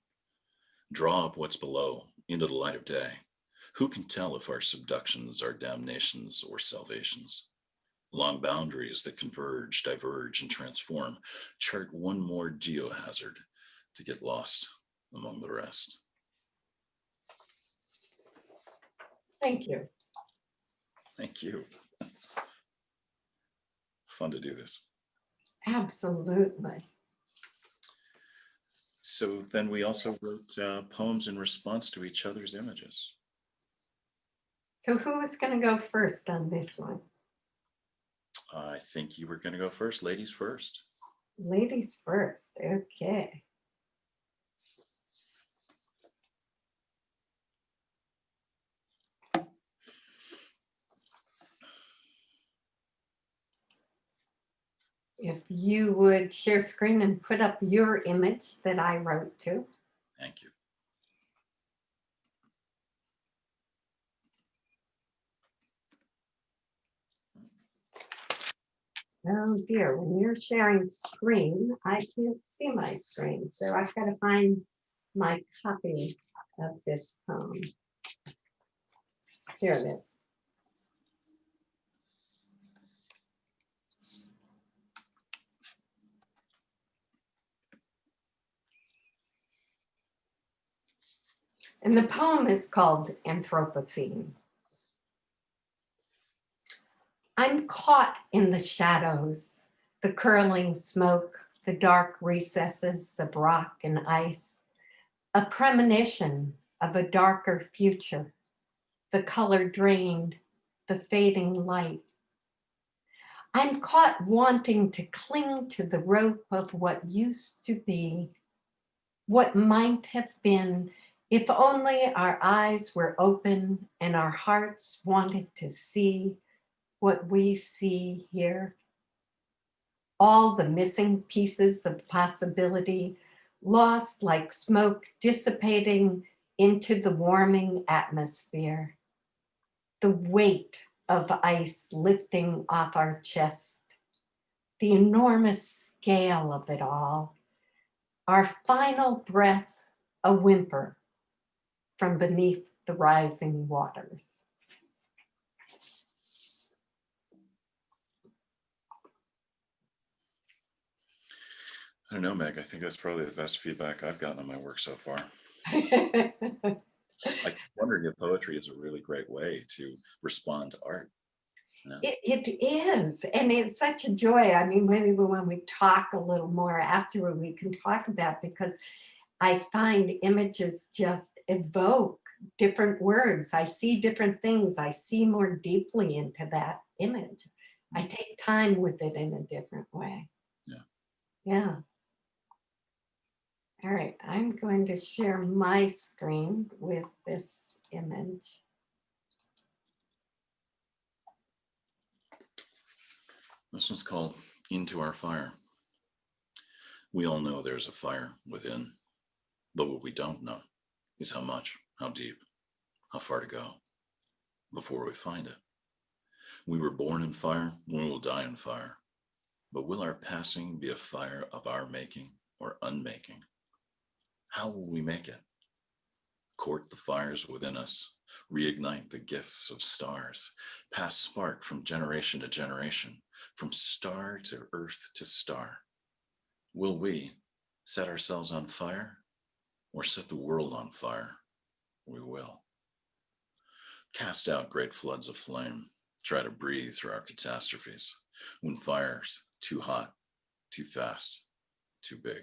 Draw up what's below into the light of day. Who can tell if our subductions are damnations or salvations? Long boundaries that converge, diverge, and transform. Chart one more geohazard to get lost among the rest. Thank you. Thank you. Fun to do this. Absolutely. So then we also wrote poems in response to each other's images. So who's going to go first on this one? I think you were going to go first. Ladies first. Ladies first. Okay. If you would share screen and put up your image that I wrote to. Thank you. Oh dear, when you're sharing screen, I can't see my screen. So I've got to find my copy of this poem. Here it is. And the poem is called Anthropocene. I'm caught in the shadows, the curling smoke, the dark recesses of rock and ice, a premonition of a darker future, the color drained, the fading light. I'm caught wanting to cling to the rope of what used to be, what might have been if only our eyes were open and our hearts wanted to see what we see here. All the missing pieces of possibility lost like smoke dissipating into the warming atmosphere. The weight of ice lifting off our chest. The enormous scale of it all. Our final breath, a whimper from beneath the rising waters. I don't know, Meg. I think that's probably the best feedback I've gotten on my work so far. I'm wondering if poetry is a really great way to respond to art. No? It is, and it's such a joy. I mean, maybe when we talk a little more afterward, we can talk about, because I find images just evoke different words. I see different things. I see more deeply into that image. I take time with it in a different way. Yeah. Yeah. All right, I'm going to share my screen with this image. This one's called Into Our Fire. We all know there's a fire within, but what we don't know is how much, how deep, how far to go before we find it. We were born in fire, we will die in fire. But will our passing be a fire of our making or unmaking? How will we make it? Court the fires within us, reignite the gifts of stars, pass spark from generation to generation, from star to earth to star. Will we set ourselves on fire or set the world on fire? We will. Cast out great floods of flame, try to breathe through our catastrophes. When fire's too hot, too fast, too big,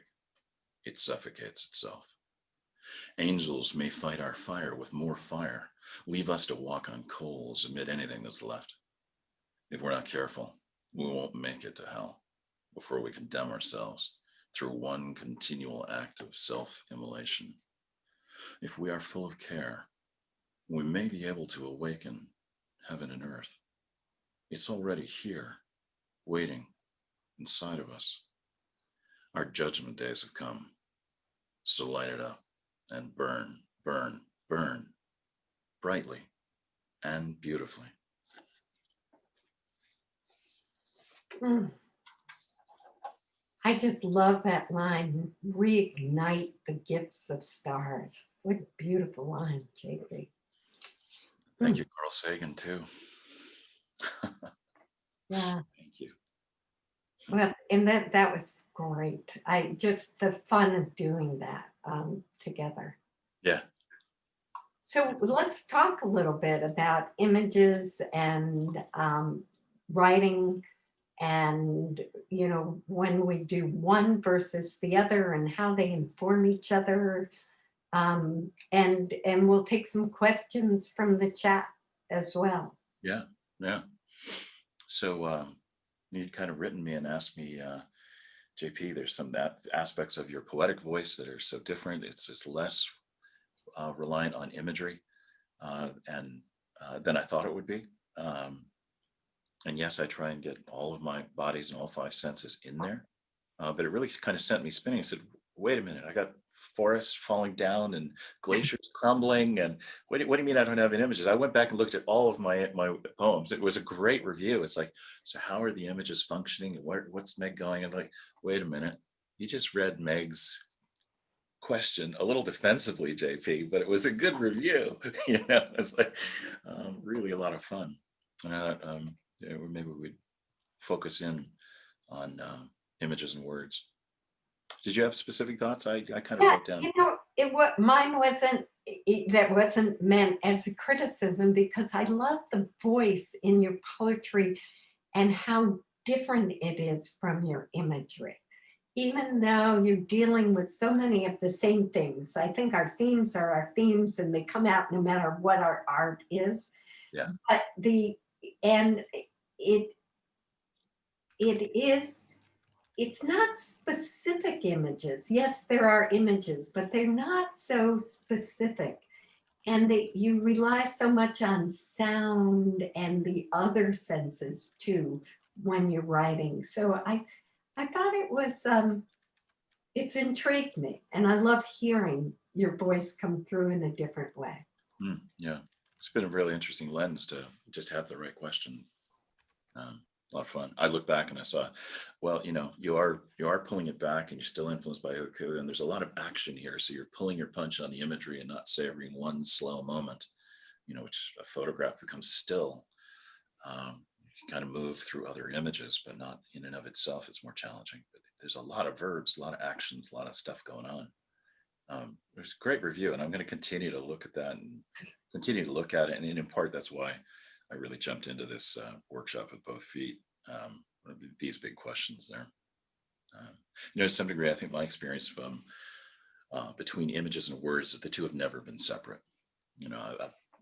it suffocates itself. Angels may fight our fire with more fire, leave us to walk on coals amid anything that's left. If we're not careful, we won't make it to hell before we condemn ourselves through one continual act of self-immolation. If we are full of care, we may be able to awaken heaven and earth. It's already here, waiting inside of us. Our judgment days have come, so light it up and burn, burn, burn, brightly and beautifully. I just love that line, reignite the gifts of stars. What a beautiful line, JP. Thank you, Carl Sagan, too. Yeah. Thank you. Well, and that was great. I just the fun of doing that together. Yeah. So let's talk a little bit about images and writing, and when we do one versus the other and how they inform each other. And we'll take some questions from the chat as well. Yeah. Yeah. So you'd kind of written me and asked me, JP, there's some aspects of your poetic voice that are so different. It's just less reliant on imagery than I thought it would be. And yes, I try and get all of my bodies and all 5 senses in there. But it really kind of sent me spinning. I said, wait a minute, I got forests falling down and glaciers crumbling. And what do you mean I don't have any images? I went back and looked at all of my poems. It was a great review. It's like, so how are the images functioning? And what's Meg going? And like, wait a minute, you just read Meg's question a little defensively, JP, but it was a good review. It's like really a lot of fun. And I thought maybe we'd focus in on images and words. Did you have specific thoughts? I kind of wrote down. Mine wasn't, that wasn't meant as a criticism, because I love the voice in your poetry and how different it is from your imagery. Even though you're dealing with so many of the same things, I think our themes are our themes and they come out no matter what our art is. Yeah. But it's not specific images. Yes, there are images, but they're not so specific. And you rely so much on sound and the other senses too when you're writing. So I thought it was, it's intrigued me. And I love hearing your voice come through in a different way. Yeah, it's been a really interesting lens to just have the right question. A lot of fun. I look back and I saw, well, you are pulling it back and you're still influenced by Hoku, and there's a lot of action here. So you're pulling your punch on the imagery and not savoring one slow moment, which a photograph becomes still. You can kind of move through other images, but not in and of itself. It's more challenging. But there's a lot of verbs, a lot of actions, a lot of stuff going on. There's a great review, and I'm going to continue to look at that and continue to look at it. And in part, that's why I really jumped into this workshop with both feet. These big questions there. To some degree, I think my experience between images and words, that the two have never been separate.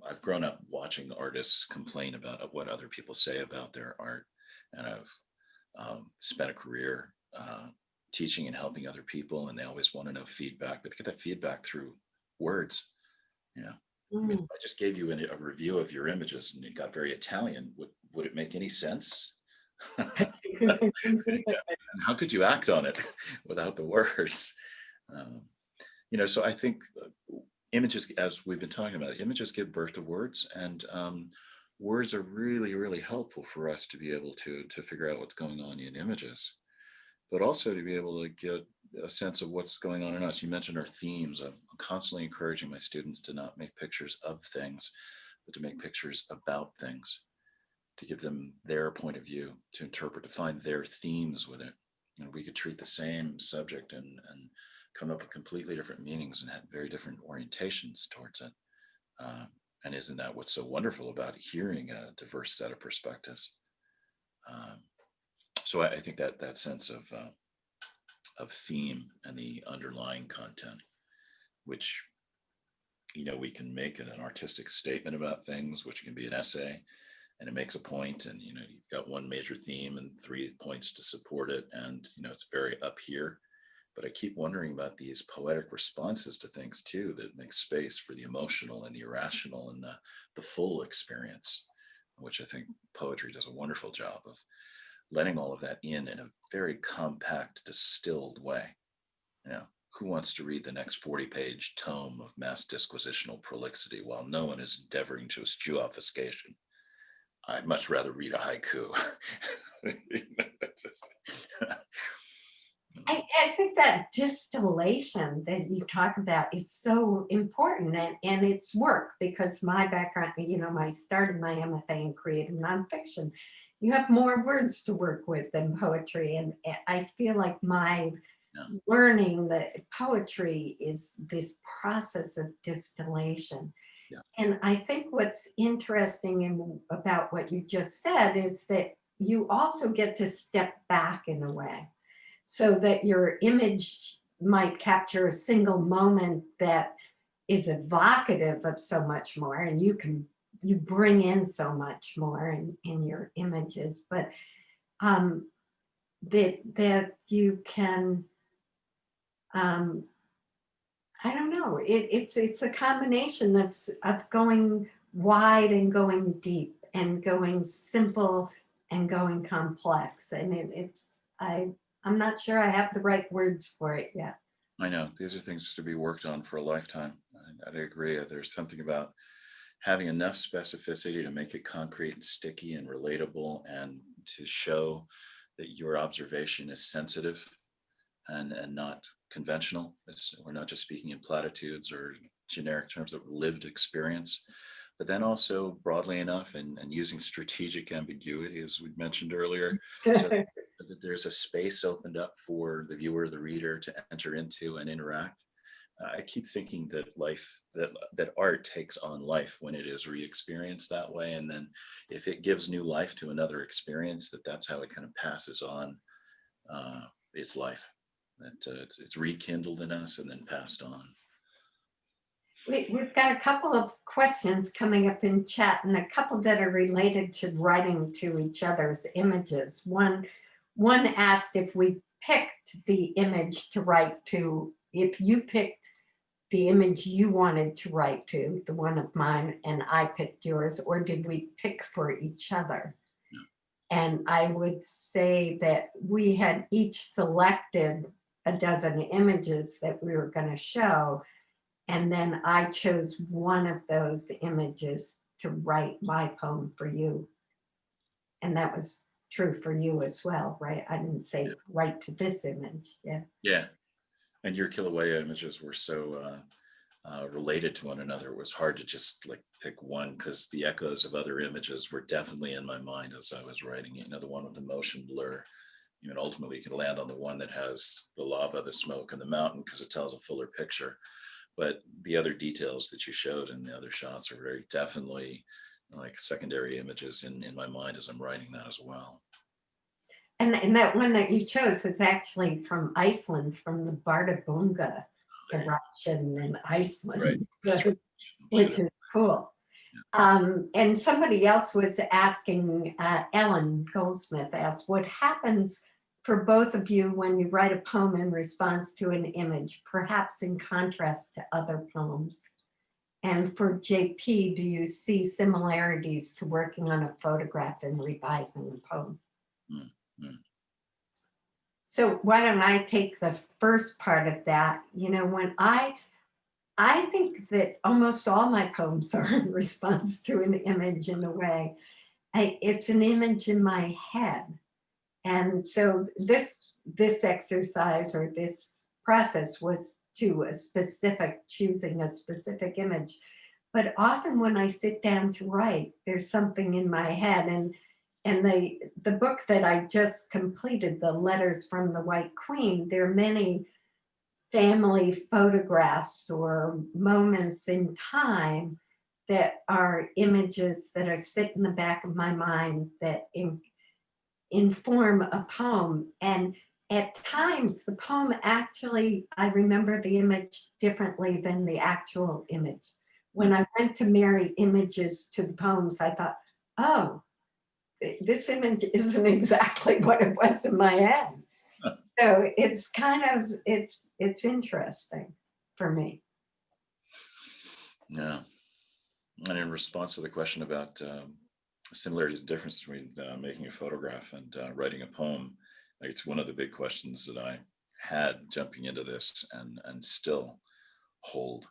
I've grown up watching artists complain about what other people say about their art, and I've spent a career teaching and helping other people, and they always want to know feedback, but get that feedback through words. I mean, if I just gave you a review of your images and it got very Italian, would it make any sense? And how could you act on it without the words? Um, so I think images, as we've been talking about, images give birth to words, and words are really, really helpful for us to be able to figure out what's going on in images, but also to be able to get a sense of what's going on in us. You mentioned our themes. I'm constantly encouraging my students to not make pictures of things, but to make pictures about things, to give them their point of view, to interpret, to find their themes with it. And we could treat the same subject and come up with completely different meanings and have very different orientations towards it. And isn't that what's so wonderful about hearing a diverse set of perspectives? Um, so I think that sense of theme and the underlying content, which we can make it an artistic statement about things, which can be an essay, and it makes a point, and you've got one major theme and 3 points to support it, and it's very up here. But I keep wondering about these poetic responses to things too, that make space for the emotional and the irrational and the full experience, which I think poetry does a wonderful job of letting all of that in a very compact, distilled way. Who wants to read the next 40-page tome of mass disquisitional prolixity while no one is endeavoring to eschew obfuscation? I'd much rather read a haiku. I think that distillation that you talk about is so important, and it's work, because my background, I started my MFA in creative nonfiction. You have more words to work with than poetry, and I feel like my learning that poetry is this process of distillation. Yeah. And I think what's interesting about what you just said is that you also get to step back in a way, so that your image might capture a single moment that is evocative of so much more, and you bring in so much more in your images, but that you can, I don't know, it's a combination of going wide and going deep and going simple and going complex, and I'm not sure I have the right words for it yet. I know these are things to be worked on for a lifetime. I agree. There's something about having enough specificity to make it concrete and sticky and relatable, and to show that your observation is sensitive and not conventional. We're not just speaking in platitudes or generic terms of lived experience, but then also broadly enough, and using strategic ambiguity, as we mentioned earlier, so that there's a space opened up for the viewer, the reader, to enter into and interact. I keep thinking that that art takes on life when it is re-experienced that way, and then if it gives new life to another experience, that's how it kind of passes on its life. That it's rekindled in us and then passed on. We've got a couple of questions coming up in chat, and a couple that are related to writing to each other's images. One asked if we picked the image to write to, if you picked the image you wanted to write to, the one of mine, and I picked yours, or did we pick for each other? Yeah. And I would say that we had each selected a dozen images that we were going to show, and then I chose one of those images to write my poem for you. And that was true for you as well, right? I didn't say write to this image. Yeah. Yeah. And your Kilauea images were so related to one another. It was hard to just pick one, because the echoes of other images were definitely in my mind as I was writing it. The one with the motion blur, ultimately you can land on the one that has the lava, the smoke, and the mountain, because it tells a fuller picture. But the other details that you showed in the other shots are very definitely like secondary images in my mind as I'm writing that as well. And that one that you chose is actually from Iceland, from the Bardabunga eruption in Iceland, right. Which is cool. And somebody else was asking, Ellen Goldsmith asked, what happens for both of you when you write a poem in response to an image, perhaps in contrast to other poems? And for JP, do you see similarities to working on a photograph and revising the poem? So why don't I take the first part of that? You know, when I think that almost all my poems are in response to an image in a way. It's an image in my head. And so this exercise or this process was to a specific, choosing a specific image. But often when I sit down to write, there's something in my head. And the book that I just completed, The Letters from the White Queen, there are many family photographs or moments in time that are images that are sit in the back of my mind that inform a poem. And at times the poem actually, I remember the image differently than the actual image. When I went to marry images to the poems, I thought, oh, this image isn't exactly what it was in my head. So it's kind of, it's interesting for me. Yeah. And in response to the question about similarities and differences between making a photograph and writing a poem, like it's one of the big questions that I had jumping into this and still hold.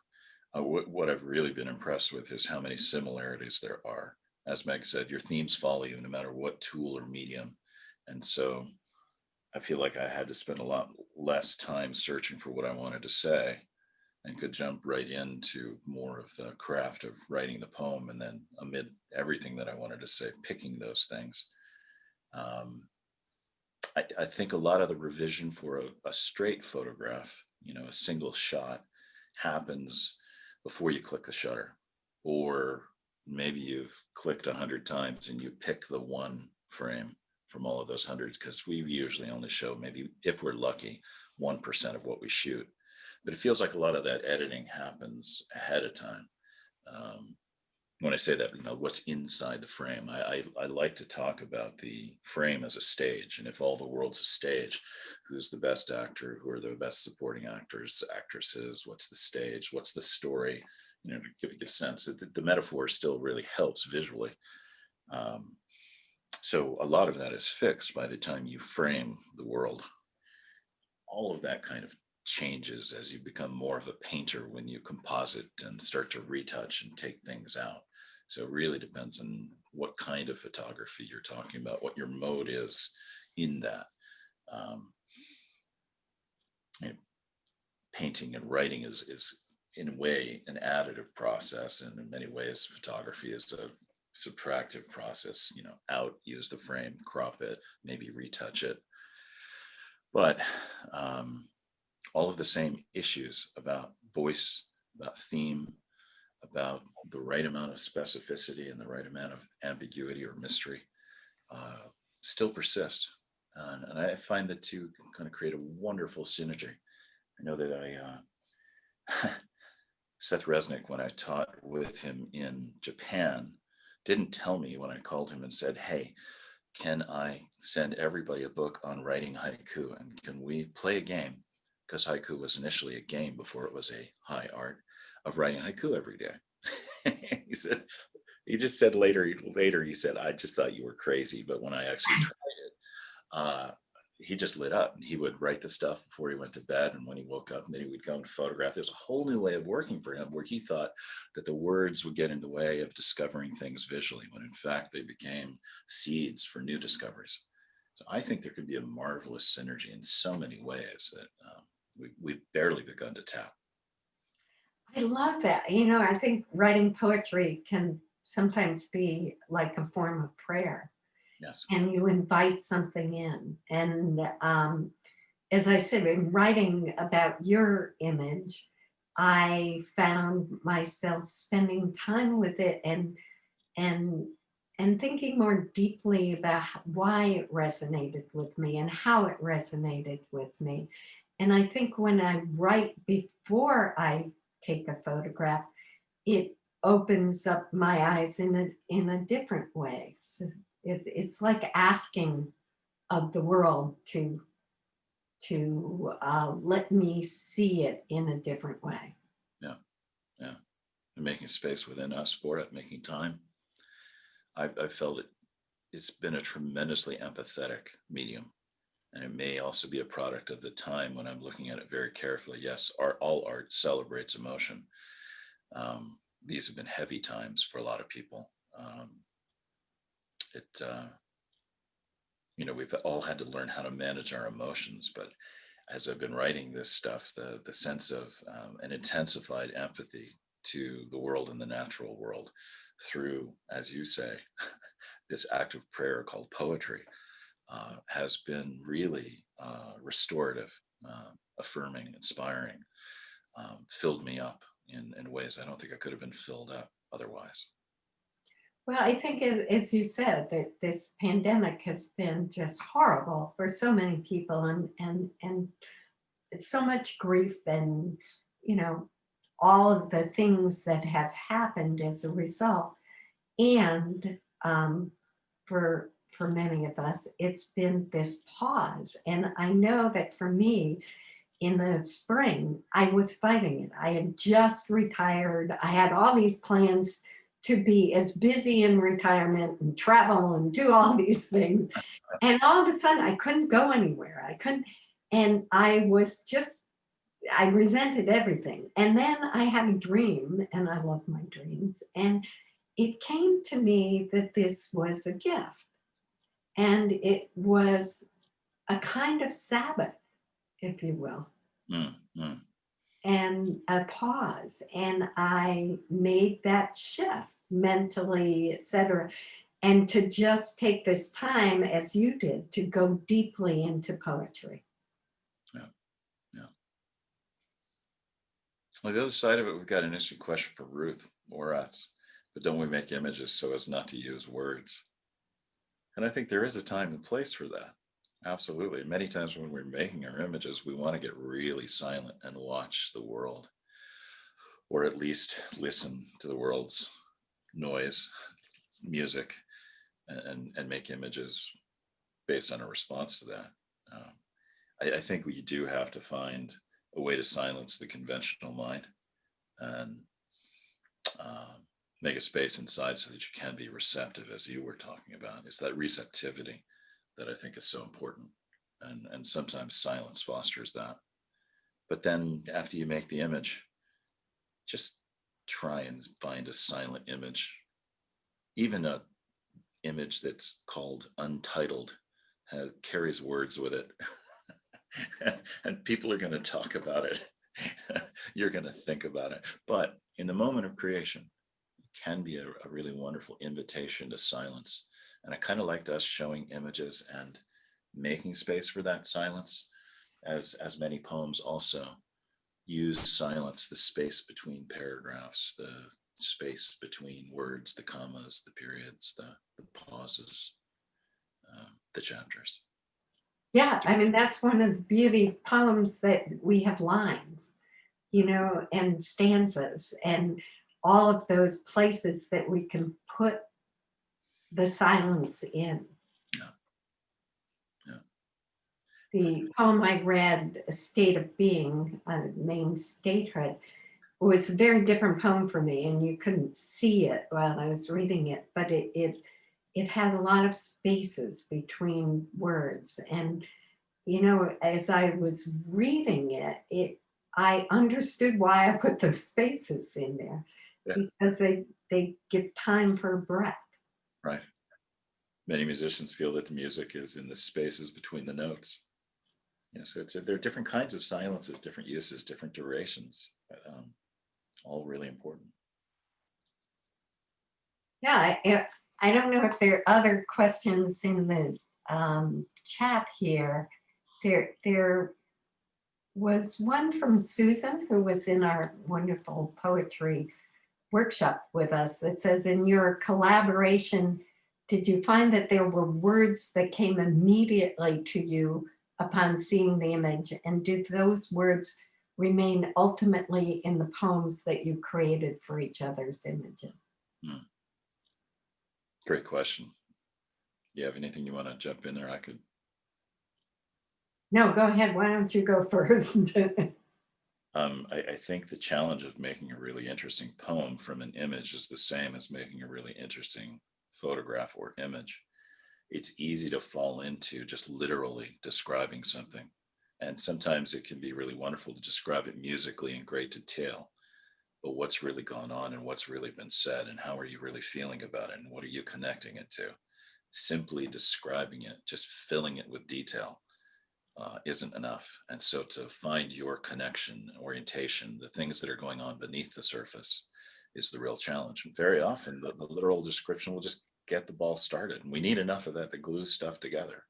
What I've really been impressed with is how many similarities there are. As Meg said, your themes follow you no matter what tool or medium. And so I feel like I had to spend a lot less time searching for what I wanted to say and could jump right into more of the craft of writing the poem, and then amid everything that I wanted to say, picking those things. Um, I think a lot of the revision for a straight photograph, you know, a single shot, happens before you click the shutter, or maybe you've clicked 100 times and you pick the one frame from all of those hundreds, because we usually only show, maybe if we're lucky, 1% of what we shoot. But it feels like a lot of that editing happens ahead of time. Um, when I say that, you know, what's inside the frame, I like to talk about the frame as a stage. And if all the world's a stage, who's the best actor? Who are the best supporting actors, actresses? What's the stage? What's the story? You know, to give a sense that the metaphor still really helps visually. Um, so a lot of that is fixed by the time you frame the world. All of that kind of changes as you become more of a painter when you composite and start to retouch and take things out. So it really depends on what kind of photography you're talking about, what your mode is in that. Um, you know, painting and writing is in a way an additive process, and in many ways photography is a subtractive process. You know, out, use the frame, crop it, maybe retouch it. But all of the same issues about voice, about theme, about the right amount of specificity and the right amount of ambiguity or mystery still persist. And I find the two kind of create a wonderful synergy. I know that Seth Resnick, when I taught with him in Japan, didn't tell me when I called him and said, hey, can I send everybody a book on writing haiku? And can we play a game? Because haiku was initially a game before it was a high art, of writing haiku every day. He said, he just said later, he said, I just thought you were crazy. But when I actually tried it, he just lit up, and he would write the stuff before he went to bed. And when he woke up, and then he would go and photograph. There's a whole new way of working for him, where he thought that the words would get in the way of discovering things visually, when in fact they became seeds for new discoveries. So I think there could be a marvelous synergy in so many ways that we've barely begun to tap. I love that. You know, I think writing poetry can sometimes be like a form of prayer, Yes. and you invite something in. And as I said, in writing about your image, I found myself spending time with it and and thinking more deeply about why it resonated with me and how it resonated with me. And I think when I write before I take a photograph, it opens up my eyes in a different way. So it's like asking of the world to let me see it in a different way. Yeah. Yeah. And making space within us for it, making time. I've felt it's been a tremendously empathetic medium. And it may also be a product of the time when I'm looking at it very carefully. Yes, all art celebrates emotion. These have been heavy times for a lot of people. It you know, we've all had to learn how to manage our emotions, but as I've been writing this stuff, the sense of an intensified empathy to the world and the natural world through, as you say, this act of prayer called poetry has been really restorative, affirming, inspiring, filled me up in ways I don't think I could have been filled up otherwise. Well, I think as you said, that this pandemic has been just horrible for so many people, and so much grief, and you know, all of the things that have happened as a result. And for many of us, it's been this pause. And I know that for me, in the spring, I was fighting it. I had just retired. I had all these plans to be as busy in retirement and travel and do all these things. And all of a sudden, I couldn't go anywhere. I couldn't. And I was just, I resented everything. And then I had a dream, and I love my dreams. And it came to me that this was a gift. And it was a kind of Sabbath, if you will, Mm, mm. and a pause. And I made that shift mentally, etc. And to just take this time, as you did, to go deeply into poetry. Yeah, yeah. On the other side of it, we've got an interesting question for Ruth Moratz. But don't we make images so as not to use words? And I think there is a time and place for that. Absolutely. Many times when we're making our images, we want to get really silent and watch the world, or at least listen to the world's noise, music, and make images based on a response to that. Um, I think you do have to find a way to silence the conventional mind and um, make a space inside so that you can be receptive, as you were talking about. It's that receptivity that I think is so important. And sometimes silence fosters that. But then after you make the image, just try and find a silent image, even a image that's called untitled, carries words with it. And people are going to talk about it. You're going to think about it. But in the moment of creation, it can be a really wonderful invitation to silence. And I kind of liked us showing images and making space for that silence, as many poems also use silence, the space between paragraphs, the space between words, the commas, the periods, the pauses, the chapters. Yeah, I mean, that's one of the beauty of poems, that we have lines, you know, and stanzas, and all of those places that we can put the silence in. Yeah. Yeah. The poem I read, A State of Being, Maine Statehood, was a very different poem for me, and you couldn't see it while I was reading it, but it had a lot of spaces between words. And you know, as I was reading it, I understood why I put those spaces in there, Yeah. because they give time for breath. Right. Many musicians feel that the music is in the spaces between the notes. Yeah, so there are different kinds of silences, different uses, different durations, but all really important. Yeah, I don't know if there are other questions in the chat here. There was one from Susan, who was in our wonderful poetry workshop with us, that says, in your collaboration, did you find that there were words that came immediately to you upon seeing the image? And did those words remain ultimately in the poems that you created for each other's images? Hmm. Great question. You have anything you want to jump in there? I could. No, go ahead. Why don't you go first? I think the challenge of making a really interesting poem from an image is the same as making a really interesting photograph or image. it's easy to fall into just literally describing something. And sometimes it can be really wonderful to describe it musically in great detail. But what's really gone on and what's really been said, and how are you really feeling about it, and what are you connecting it to? Simply describing it, just filling it with detail, isn't enough. And so to find your connection, orientation, the things that are going on beneath the surface is the real challenge. And very often the literal description will just get the ball started. And we need enough of that to glue stuff together.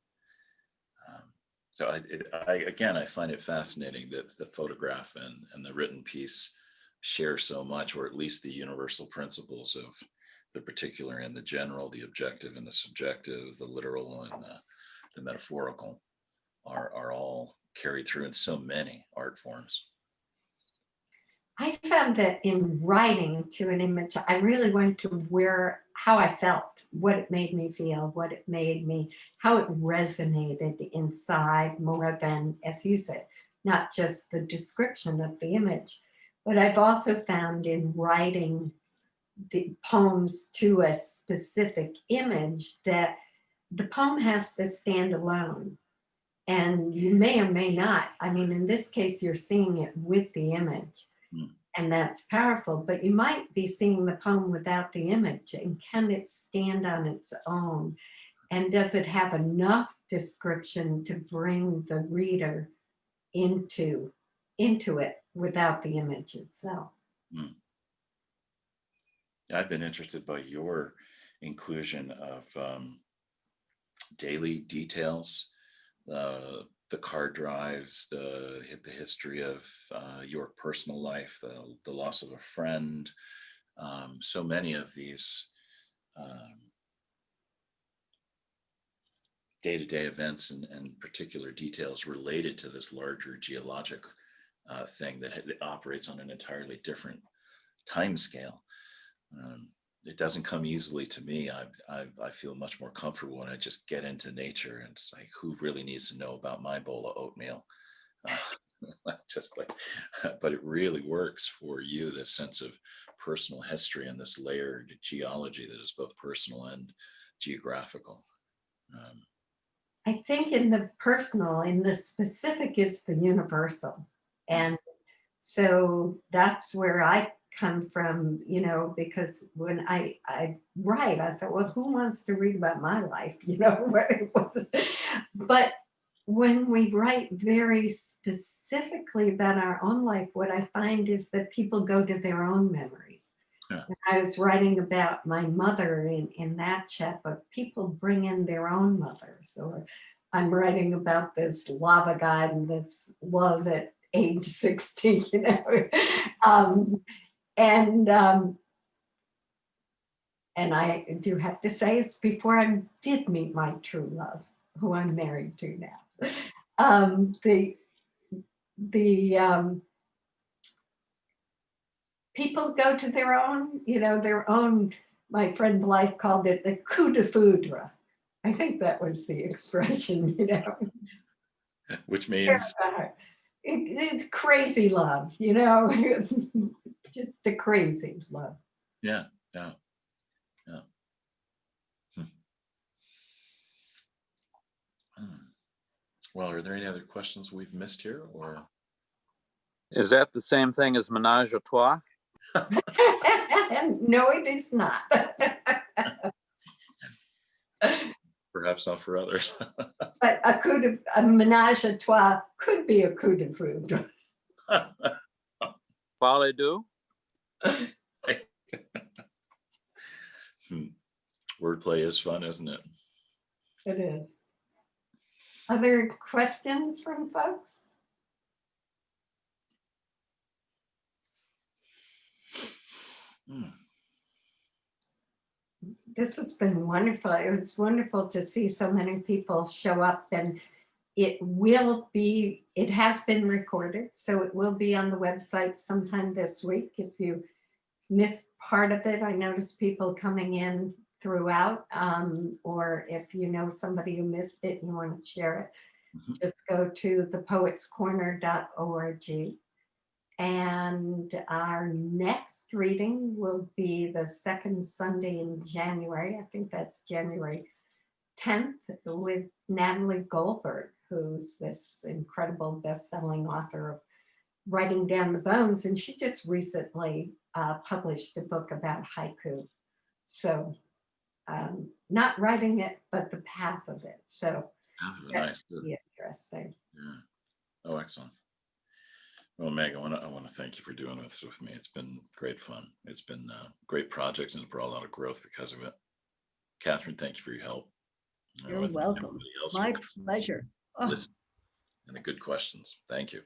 Um, so again, I find it fascinating that the photograph and the written piece share so much, or at least the universal principles of the particular and the general, the objective and the subjective, the literal and the metaphorical are all carried through in so many art forms. I found that in writing to an image, I really went to how I felt, what it made me feel, what it made me, how it resonated inside more than, as you said, not just the description of the image. But I've also found in writing the poems to a specific image that the poem has to stand alone. And you may or may not, I mean, in this case, you're seeing it with the image. Mm. And that's powerful, but you might be seeing the poem without the image. And can it stand on its own? And does it have enough description to bring the reader into it without the image itself? Mm. I've been interested by your inclusion of daily details, the car drives, the history of your personal life, the loss of a friend, so many of these day-to-day events and particular details related to this larger geologic thing that operates on an entirely different time scale. It doesn't come easily to me. I feel much more comfortable when I just get into nature, and it's like, who really needs to know about my bowl of oatmeal? Just like, but it really works for you, this sense of personal history and this layered geology that is both personal and geographical. I think in the personal, in the specific is the universal. And so that's where I come from, because when I write, I thought, well, who wants to read about my life? What it was. But when we write very specifically about our own life, what I find is that people go to their own memories. Yeah. I was writing about my mother in that chapter. People bring in their own mothers, or I'm writing about this lava god and this love at age 60, and I do have to say it's before I did meet my true love, who I'm married to now. People go to their own, my friend Blythe called it the coup de foudre. I think that was the expression, Which means it's crazy love, just a crazy love. yeah. Well, are there any other questions we've missed here, or? Is that the same thing as menage a trois? No, it is not. Perhaps not for others. But a menage a trois could be a coup de foudre. Parlez-vous? Wordplay is fun, isn't it? It is. Other questions from folks? This has been wonderful. It was wonderful to see so many people show up, and it has been recorded, so it will be on the website sometime this week. If you missed part of it, I noticed people coming in throughout, or if you know somebody who missed it and you want to share it, just go to thepoetscorner.org. And our next reading will be the second Sunday in January. I think that's January 10th with Natalie Goldberg, who's this incredible best-selling author of Writing Down the Bones. And she just recently published a book about haiku. So not writing it, but the path of it. So Oh, that's nice. Good. really interesting. Yeah. Oh, excellent. Well, Meg, I want to thank you for doing this with me. It's been great fun. It's been a great project and it's brought a lot of growth because of it. Catherine, thank you for your help. I You're wanna thank welcome. everybody else My for pleasure. Oh, listening and the good questions. Thank you.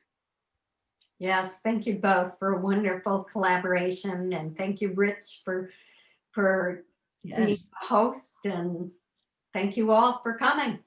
Yes, thank you both for a wonderful collaboration, and thank you, Rich, for being yes. a host, and thank you all for coming.